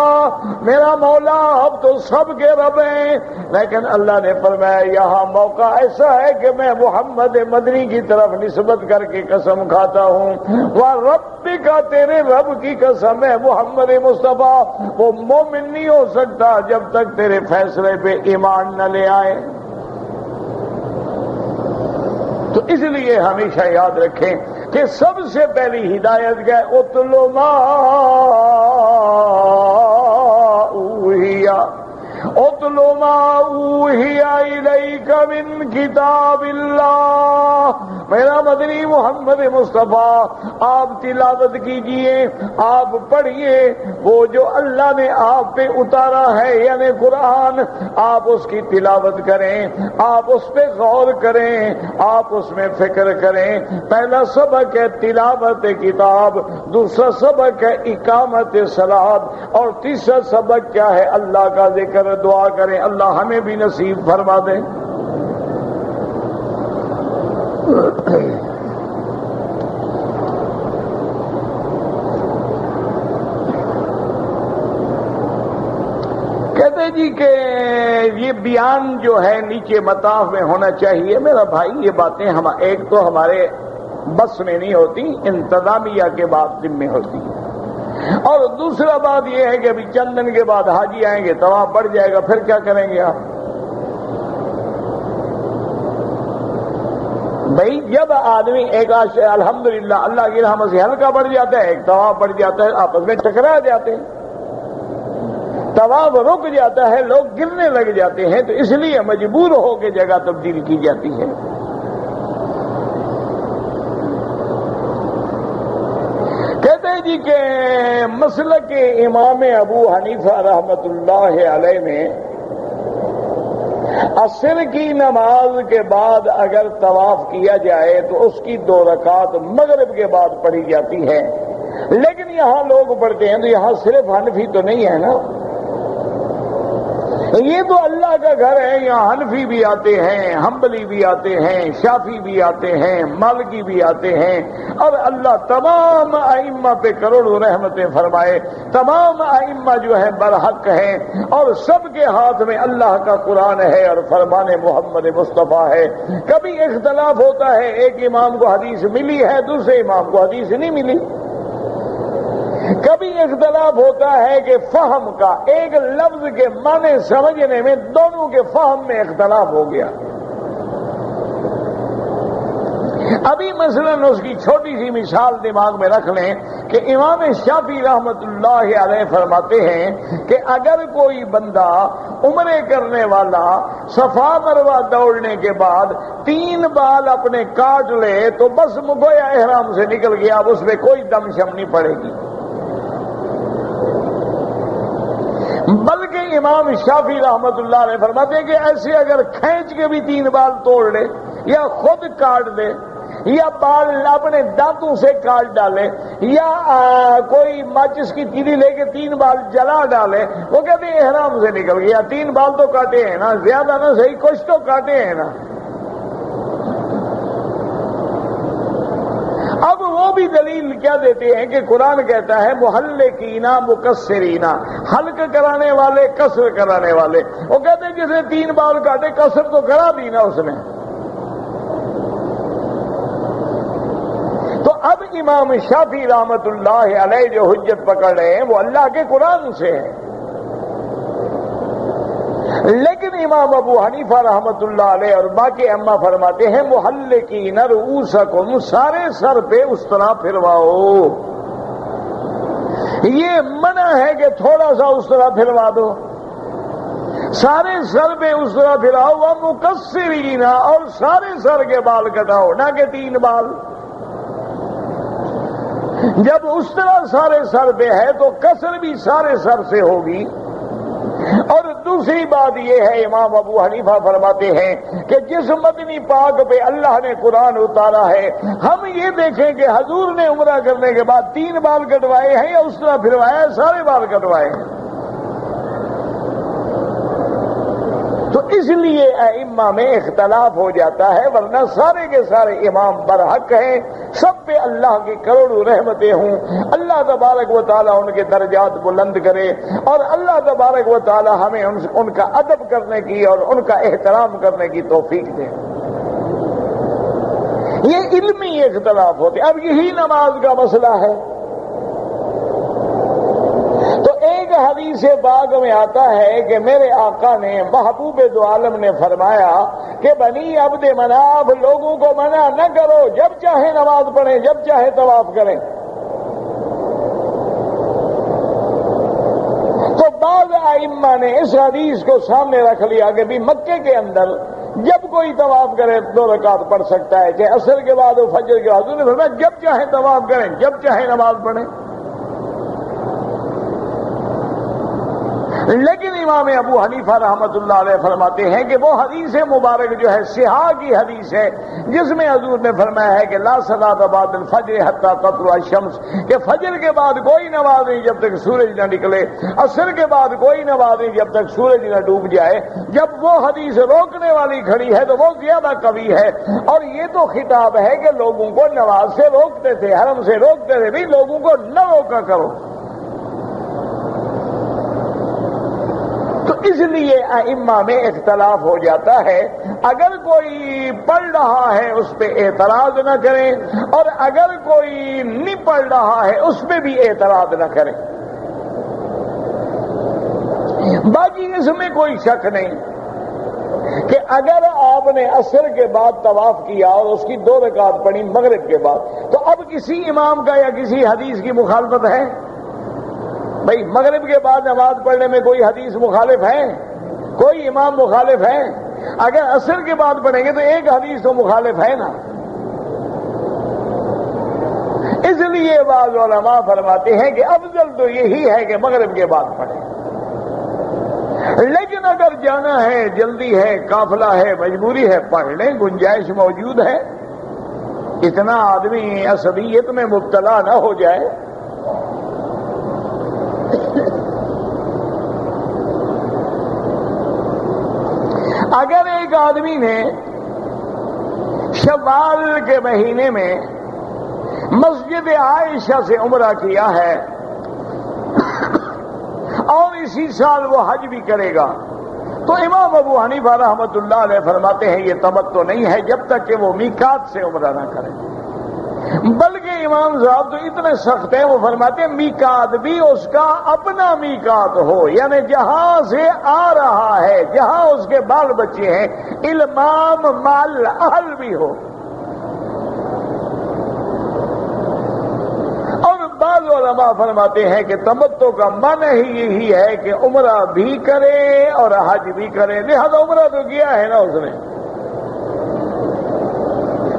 میرا مولا اب تو سب کے رب ہیں، لیکن اللہ نے فرمایا یہاں موقع ایسا ہے کہ میں محمد مدنی کی طرف نسبت کر کے قسم کھاتا ہوں، وربک، تیرے رب کی قسم ہے محمد مصطفیٰ، وہ مومن نہیں ہو سکتا جب تک تیرے فیصلے پہ ایمان نہ لے آئے۔ تو اس لیے ہمیشہ یاد رکھیں کہ سب سے پہلی ہدایت کیا ہے؟ اتل ما اوحی، اتل ما اوحی الیک من کتاب اللہ۔ میرا مدنی محمد مصطفیٰ آپ تلاوت کیجئے، آپ پڑھیے وہ جو اللہ نے آپ پہ اتارا ہے یعنی قرآن، آپ اس کی تلاوت کریں، آپ اس پہ غور کریں، آپ اس میں فکر کریں۔ پہلا سبق ہے تلاوت کتاب، دوسرا سبق ہے اقامت صلاۃ، اور تیسرا سبق کیا ہے؟ اللہ کا ذکر، دعا کریں اللہ ہمیں بھی نصیب فرما دے۔ کہتے جی کہ یہ بیان جو ہے نیچے مطاف میں ہونا چاہیے۔ میرا بھائی یہ باتیں ایک تو ہمارے بس میں نہیں ہوتی، انتظامیہ کے بعد ذمہ ہوتی ہے، اور دوسرا بات یہ ہے کہ ابھی چند دن کے بعد حاجی آئیں گے، طواف بڑھ جائے گا، پھر کیا کریں گے آپ؟ بھائی جب آدمی ایک الحمدللہ اللہ کی رحمت سے ہلکا بڑھ جاتا ہے، ایک طواف بڑھ جاتا ہے، آپس میں ٹکرا جاتے ہیں، طواف رک جاتا ہے، لوگ گرنے لگ جاتے ہیں، تو اس لیے مجبور ہو کے جگہ تبدیل کی جاتی ہے۔ کہتے ہیں جی کہ مسلک امام ابو حنیفہ رحمت اللہ علیہ میں عصر کی نماز کے بعد اگر طواف کیا جائے تو اس کی 2 رکعت مغرب کے بعد پڑھی جاتی ہے، لیکن یہاں لوگ پڑھتے ہیں تو یہاں صرف حنفی تو نہیں ہے نا، یہ تو اللہ کا گھر ہے، یہاں حنفی بھی آتے ہیں، حنبلی بھی آتے ہیں، شافی بھی آتے ہیں، مالکی بھی آتے ہیں، اور اللہ تمام ائمہ پہ کروڑوں رحمتیں فرمائے۔ تمام ائمہ جو ہے برحق ہیں، اور سب کے ہاتھ میں اللہ کا قرآن ہے اور فرمان محمد مصطفیٰ ہے۔ کبھی اختلاف ہوتا ہے، ایک امام کو حدیث ملی ہے، دوسرے امام کو حدیث نہیں ملی۔ کبھی اختلاف ہوتا ہے کہ فہم کا، ایک لفظ کے معنی سمجھنے میں دونوں کے فہم میں اختلاف ہو گیا۔ ابھی مثلا اس کی چھوٹی سی مثال دماغ میں رکھ لیں کہ امام شافعی رحمت اللہ علیہ فرماتے ہیں کہ اگر کوئی بندہ عمرے کرنے والا صفا مروہ دوڑنے کے بعد 3 بال اپنے کاٹ لے تو بس گویا احرام سے نکل گیا، اب اس میں کوئی دم شم نہیں پڑے گی۔ بلکہ امام شافعی رحمت اللہ علیہ فرماتے ہیں کہ ایسے اگر کھینچ کے بھی 3 بال توڑ لے یا خود کاٹ دے یا بال اپنے دانتوں سے کاٹ ڈالے یا کوئی ماچس کی تیلی لے کے 3 بال جلا ڈالے، وہ کہتے ہیں احرام سے نکل گیا۔ 3 بال تو کاٹے ہیں نا، زیادہ نہ صحیح کچھ تو کاٹے ہیں نا۔ اب وہ بھی دلیل کیا دیتے ہیں کہ قرآن کہتا ہے محلقینا مقصرینا، حلق کرانے والے قصر کرانے والے. وہ کہتے ہیں جس نے 3 بال کاٹے قصر تو کرا دی نا اس نے. تو اب امام شافعی رحمت اللہ علیہ جو حجت پکڑ رہے ہیں وہ اللہ کے قرآن سے ہے، لیکن امام ابو حنیفہ رحمت اللہ علیہ اور باقی ائمہ فرماتے ہیں محلقین رؤوسکم، سارے سر پہ اس طرح پھرواؤ. یہ منع ہے کہ تھوڑا سا اس طرح پھروا دو، سارے سر پہ اس طرح پھراؤ. وہ مقصرین، اور سارے سر کے بال کٹاؤ، نہ کہ 3 بال. جب اس طرح سارے سر پہ ہے تو قصر بھی سارے سر سے ہوگی. اور دوسری بات یہ ہے امام ابو حنیفہ فرماتے ہیں کہ جس مدنی پاک پہ اللہ نے قرآن اتارا ہے، ہم یہ دیکھیں کہ حضور نے عمرہ کرنے کے بعد 3 بال کٹوائے ہیں یا اس طرح پھروایا سارے بال کٹوائے ہیں. تو اس لیے ائمہ میں اختلاف ہو جاتا ہے، ورنہ سارے کے سارے امام برحق ہیں، سب پہ اللہ کی کروڑوں رحمتیں ہوں. اللہ تبارک و تعالیٰ ان کے درجات بلند کرے، اور اللہ تبارک و تعالیٰ ہمیں ان کا ادب کرنے کی اور ان کا احترام کرنے کی توفیق دے. یہ علمی اختلاف ہوتے. اب یہی نماز کا مسئلہ ہے. تو ایک حدیث پاک میں آتا ہے کہ میرے آقا نے، محبوب دو عالم نے فرمایا کہ بنی عبد مناف لوگوں کو منع نہ کرو، جب چاہے نماز پڑھیں، جب چاہے طواف کریں. تو بعض ائمہ نے اس حدیث کو سامنے رکھ لیا کہ بھی مکے کے اندر جب کوئی طواف کرے 2 رکعت پڑھ سکتا ہے، چاہے عصر کے بعد ہو فجر کے بعد. انہوں نے فرمایا جب چاہے طواف کریں، جب چاہے نماز پڑھیں. لیکن امام ابو حنیفہ رحمت اللہ علیہ فرماتے ہیں کہ وہ حدیث مبارک جو ہے صحاح کی حدیث ہے، جس میں حضور نے فرمایا ہے کہ لا صلاۃ بعد الفجر حتی تطلع الشمس، کہ فجر کے بعد کوئی نماز نہیں جب تک سورج نہ نکلے، عصر کے بعد کوئی نماز نہیں جب تک سورج نہ ڈوب جائے. جب وہ حدیث روکنے والی کھڑی ہے تو وہ زیادہ قوی ہے. اور یہ تو خطاب ہے کہ لوگوں کو نماز سے روکتے تھے، حرم سے روکتے تھے، بھی لوگوں کو نہ روکا کرو. تو اس لیے ائمہ میں اختلاف ہو جاتا ہے. اگر کوئی پڑھ رہا ہے اس پہ اعتراض نہ کریں، اور اگر کوئی نہیں پڑھ رہا ہے اس پہ بھی اعتراض نہ کریں. باقی اس میں کوئی شک نہیں کہ اگر آپ نے عصر کے بعد طواف کیا اور اس کی 2 رکعت پڑھی مغرب کے بعد، تو اب کسی امام کا یا کسی حدیث کی مخالفت ہے؟ بھئی مغرب کے بعد نماز پڑھنے میں کوئی حدیث مخالف ہے؟ کوئی امام مخالف ہے؟ اگر عصر کے بعد پڑھیں گے تو ایک حدیث تو مخالف ہے نا. اس لیے بعض علماء فرماتے ہیں کہ افضل تو یہی ہے کہ مغرب کے بعد پڑھیں. لیکن اگر جانا ہے، جلدی ہے، قافلہ ہے، مجبوری ہے، پڑھ لیں، گنجائش موجود ہے. اتنا آدمی عصبیت میں مبتلا نہ ہو جائے. اگر ایک آدمی نے شوال کے مہینے میں مسجد عائشہ سے عمرہ کیا ہے اور اسی سال وہ حج بھی کرے گا، تو امام ابو حنیفہ رحمت اللہ علیہ فرماتے ہیں یہ تمتع نہیں ہے جب تک کہ وہ میقات سے عمرہ نہ کرے. بلکہ امام صاحب تو اتنے سخت ہیں، وہ فرماتے ہیں میقات بھی اس کا اپنا میقات ہو، یعنی جہاں سے آ رہا ہے، جہاں اس کے بال بچے ہیں، المام مال اہل بھی ہو. اور بعض علماء فرماتے ہیں کہ تمتع کا معنی ہی یہی ہے کہ عمرہ بھی کرے اور حج بھی کرے. لہذا عمرہ تو کیا ہے نا اس نے.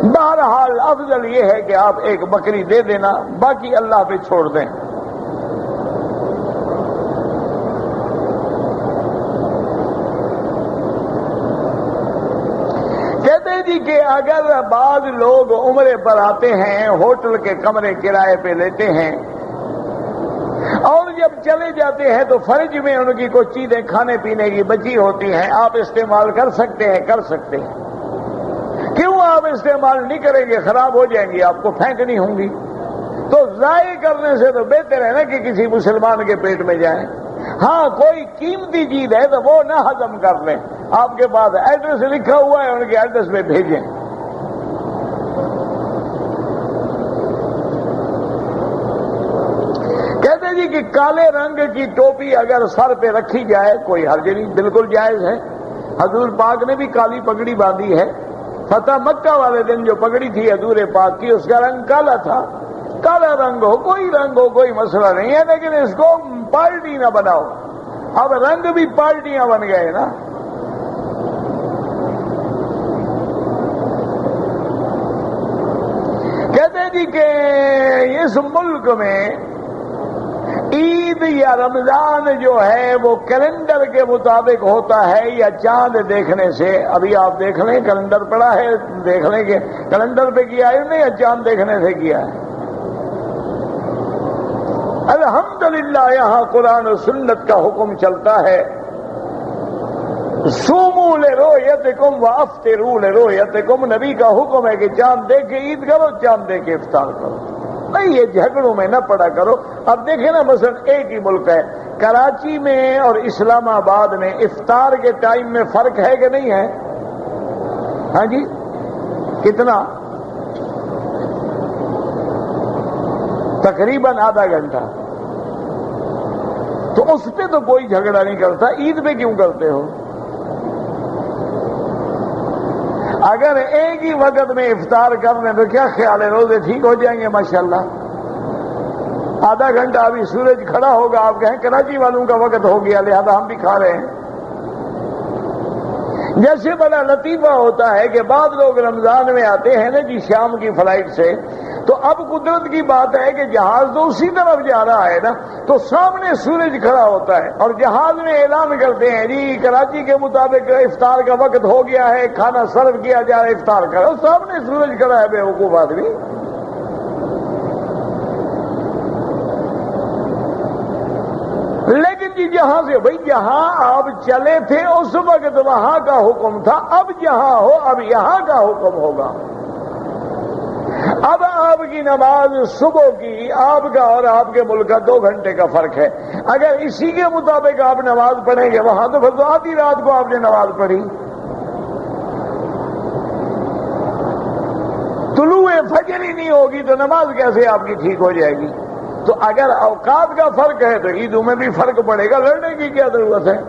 بہرحال افضل یہ ہے کہ آپ ایک بکری دے دینا، باقی اللہ پہ چھوڑ دیں. کہتے ہیں جی کہ اگر بعض لوگ عمرے پر آتے ہیں، ہوٹل کے کمرے کرائے پہ لیتے ہیں اور جب چلے جاتے ہیں تو فرج میں ان کی کچھ چیزیں کھانے پینے کی بچی ہوتی ہیں، آپ استعمال کر سکتے ہیں. کر سکتے ہیں. کیوں آپ استعمال نہیں کریں گے؟ خراب ہو جائیں گی، آپ کو پھینکنی ہوں گی. تو ضائع کرنے سے تو بہتر ہے نا کہ کسی مسلمان کے پیٹ میں جائیں. ہاں کوئی قیمتی چیز ہے تو وہ نہ ہضم کر لیں. آپ کے پاس ایڈریس لکھا ہوا ہے، ان کے ایڈریس پہ بھیجیں. کہتے جی کہ کالے رنگ کی ٹوپی اگر سر پہ رکھی جائے کوئی حرج نہیں، بالکل جائز ہے. حضور پاک نے بھی کالی پگڑی باندھی ہے. فتح مکہ والے دن جو پگڑی تھی حضور پاک کی، اس کا رنگ کالا تھا. کالا رنگ ہو، کوئی رنگ ہو، کوئی مسئلہ نہیں ہے، لیکن اس کو پارٹی نہ بناؤ. اب رنگ بھی پارٹیاں بن گئے نا. کہتے جی کہ اس ملک میں عید یا رمضان جو ہے وہ کیلنڈر کے مطابق ہوتا ہے یا چاند دیکھنے سے. ابھی آپ دیکھ لیں کیلنڈر پڑا ہے، دیکھ لیں کہ کیلنڈر پہ کیا ہے نہیں یا چاند دیکھنے سے کیا ہے. الحمدللہ یہاں قرآن و سنت کا حکم چلتا ہے. صوموا لرؤیتکم وافطروا لرؤیتکم. نبی کا حکم ہے کہ چاند دیکھ کے عید کرو، چاند دیکھ کے افطار کرو. نہیں یہ جھگڑوں میں نہ پڑا کرو. اب دیکھیں نا مثلا ایک ہی ملک ہے، کراچی میں اور اسلام آباد میں افطار کے ٹائم میں فرق ہے کہ نہیں ہے؟ ہاں جی کتنا؟ تقریباً آدھا گھنٹہ. تو اس پہ تو کوئی جھگڑا نہیں کرتا، عید پہ کیوں کرتے ہو؟ اگر ایک ہی وقت میں افطار کر لیں تو کیا خیال ہے روزے ٹھیک ہو جائیں گے ماشاءاللہ؟ آدھا گھنٹہ ابھی سورج کھڑا ہوگا، آپ کہیں کراچی والوں کا وقت ہو گیا لہذا ہم بھی کھا رہے ہیں. جیسے بڑا لطیفہ ہوتا ہے کہ بعض لوگ رمضان میں آتے ہیں نا جی شام کی فلائٹ سے، تو اب قدرت کی بات ہے کہ جہاز تو اسی طرف جا رہا ہے نا، تو سامنے سورج کھڑا ہوتا ہے اور جہاز میں اعلان کرتے ہیں جی کراچی کے مطابق افطار کا وقت ہو گیا ہے، کھانا سرو کیا جا رہا ہے، افطار کرو. سامنے سورج کھڑا ہے بیوقوف آدمی. لیکن جی جہاں سے بھائی جہاں آپ چلے تھے اس وقت وہاں کا حکم تھا، اب جہاں ہو اب یہاں کا حکم ہوگا. اب آپ کی نماز صبح کی آپ کا اور آپ کے ملک کا 2 گھنٹے کا فرق ہے. اگر اسی کے مطابق آپ نماز پڑھیں گے وہاں تو پھر تو آدھی رات کو آپ نے نماز پڑھی. طلوع فجر ہی نہیں ہوگی تو نماز کیسے آپ کی ٹھیک ہو جائے گی؟ تو اگر اوقات کا فرق ہے تو عیدوں میں بھی فرق پڑے گا، لڑنے کی کیا ضرورت ہے؟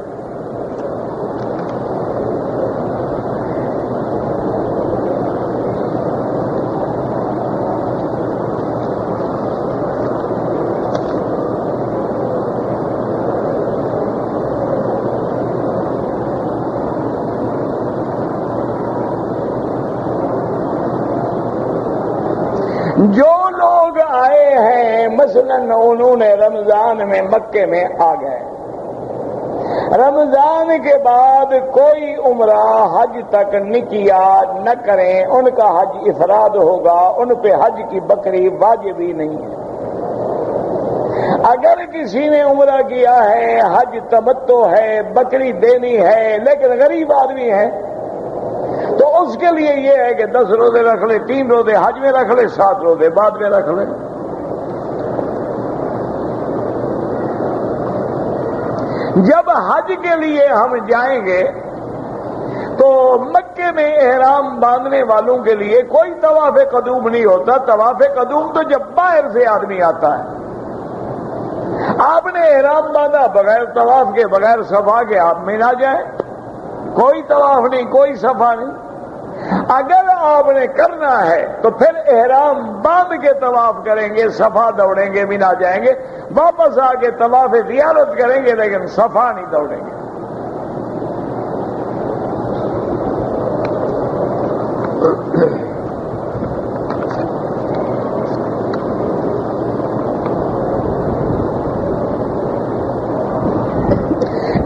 جو لوگ آئے ہیں مثلا انہوں نے رمضان میں مکے میں آ گئے، رمضان کے بعد کوئی عمرہ حج تک نہ کیا نہ کریں، ان کا حج افراد ہوگا، ان پہ حج کی بکری واجب ہی نہیں ہے. اگر کسی نے عمرہ کیا ہے، حج تمتع ہے، بکری دینی ہے، لیکن غریب آدمی ہے تو اس کے لیے یہ ہے کہ 10 روزے رکھ لے، 3 روزے حج میں رکھ لے، 7 روزے بعد میں رکھ لے. جب حج کے لیے ہم جائیں گے تو مکے میں احرام باندھنے والوں کے لیے کوئی طواف قدوم نہیں ہوتا. طواف قدوم تو جب باہر سے آدمی آتا ہے. آپ نے احرام باندھا بغیر طواف کے بغیر صفا کے آپ میں نہ جائیں، کوئی طواف نہیں کوئی صفا نہیں. اگر آپ نے کرنا ہے تو پھر احرام باندھ کے طواف کریں گے، صفا دوڑیں گے، مینا جائیں گے، واپس آ کے طواف زیارت کریں گے، لیکن صفا نہیں دوڑیں گے.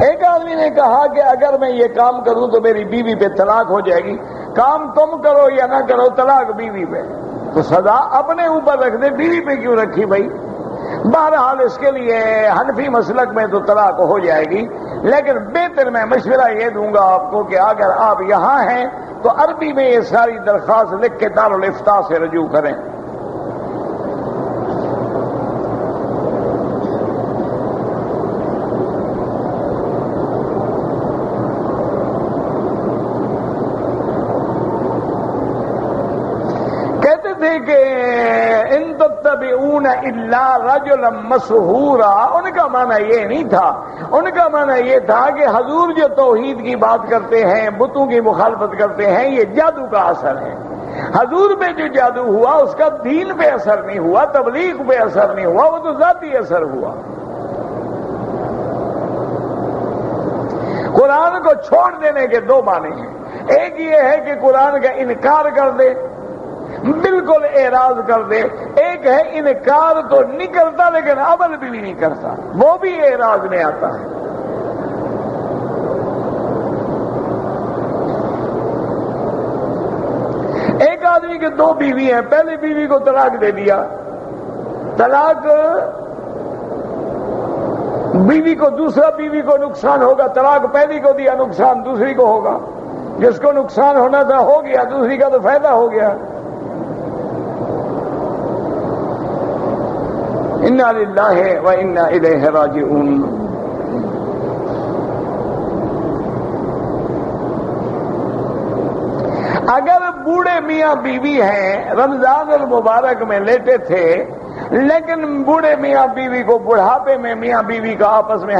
ایک آدمی نے کہا کہ اگر میں یہ کام کروں تو میری بیوی پہ طلاق ہو جائے گی. کام تم کرو یا نہ کرو طلاق بیوی پہ. تو سزا اپنے اوپر رکھ دے، بیوی پہ کیوں رکھی بھائی؟ بہرحال اس کے لیے حنفی مسلک میں تو طلاق ہو جائے گی، لیکن بہتر میں مشورہ یہ دوں گا آپ کو کہ اگر آپ یہاں ہیں تو عربی میں یہ ساری درخواست لکھ کے دارالافتاء سے رجوع کریں. کہ ان تتبعون الا رجلا مسحورا، ان کا معنی یہ نہیں تھا، ان کا معنی یہ تھا کہ حضور جو توحید کی بات کرتے ہیں، بتوں کی مخالفت کرتے ہیں، یہ جادو کا اثر ہے۔ حضور پہ جو جادو ہوا اس کا دین پہ اثر نہیں ہوا، تبلیغ پہ اثر نہیں ہوا، وہ تو ذاتی اثر ہوا۔ قرآن کو چھوڑ دینے کے دو معنی ہیں، ایک یہ ہے کہ قرآن کا انکار کر دے، بالکل اعراض کر دے، ایک ہے انکار تو نہیں کرتا لیکن عمل بھی نہیں کرتا، وہ بھی اعراض میں آتا ہے۔ ایک آدمی کے دو بیوی ہیں، پہلی بیوی کو طلاق دے دیا، طلاق بیوی کو، دوسرا بیوی کو نقصان ہوگا، طلاق پہلی کو دیا، نقصان دوسری کو ہوگا، جس کو نقصان ہونا تھا ہو گیا، دوسری کا تو فائدہ ہو گیا۔ انا للہ و انا الیہ راجعون۔ اگر بوڑھے میاں بیوی ہیں، رمضان المبارک میں لیٹے تھے، لیکن بوڑھے میاں بیوی کو بڑھاپے میں میاں بیوی کا آپس میں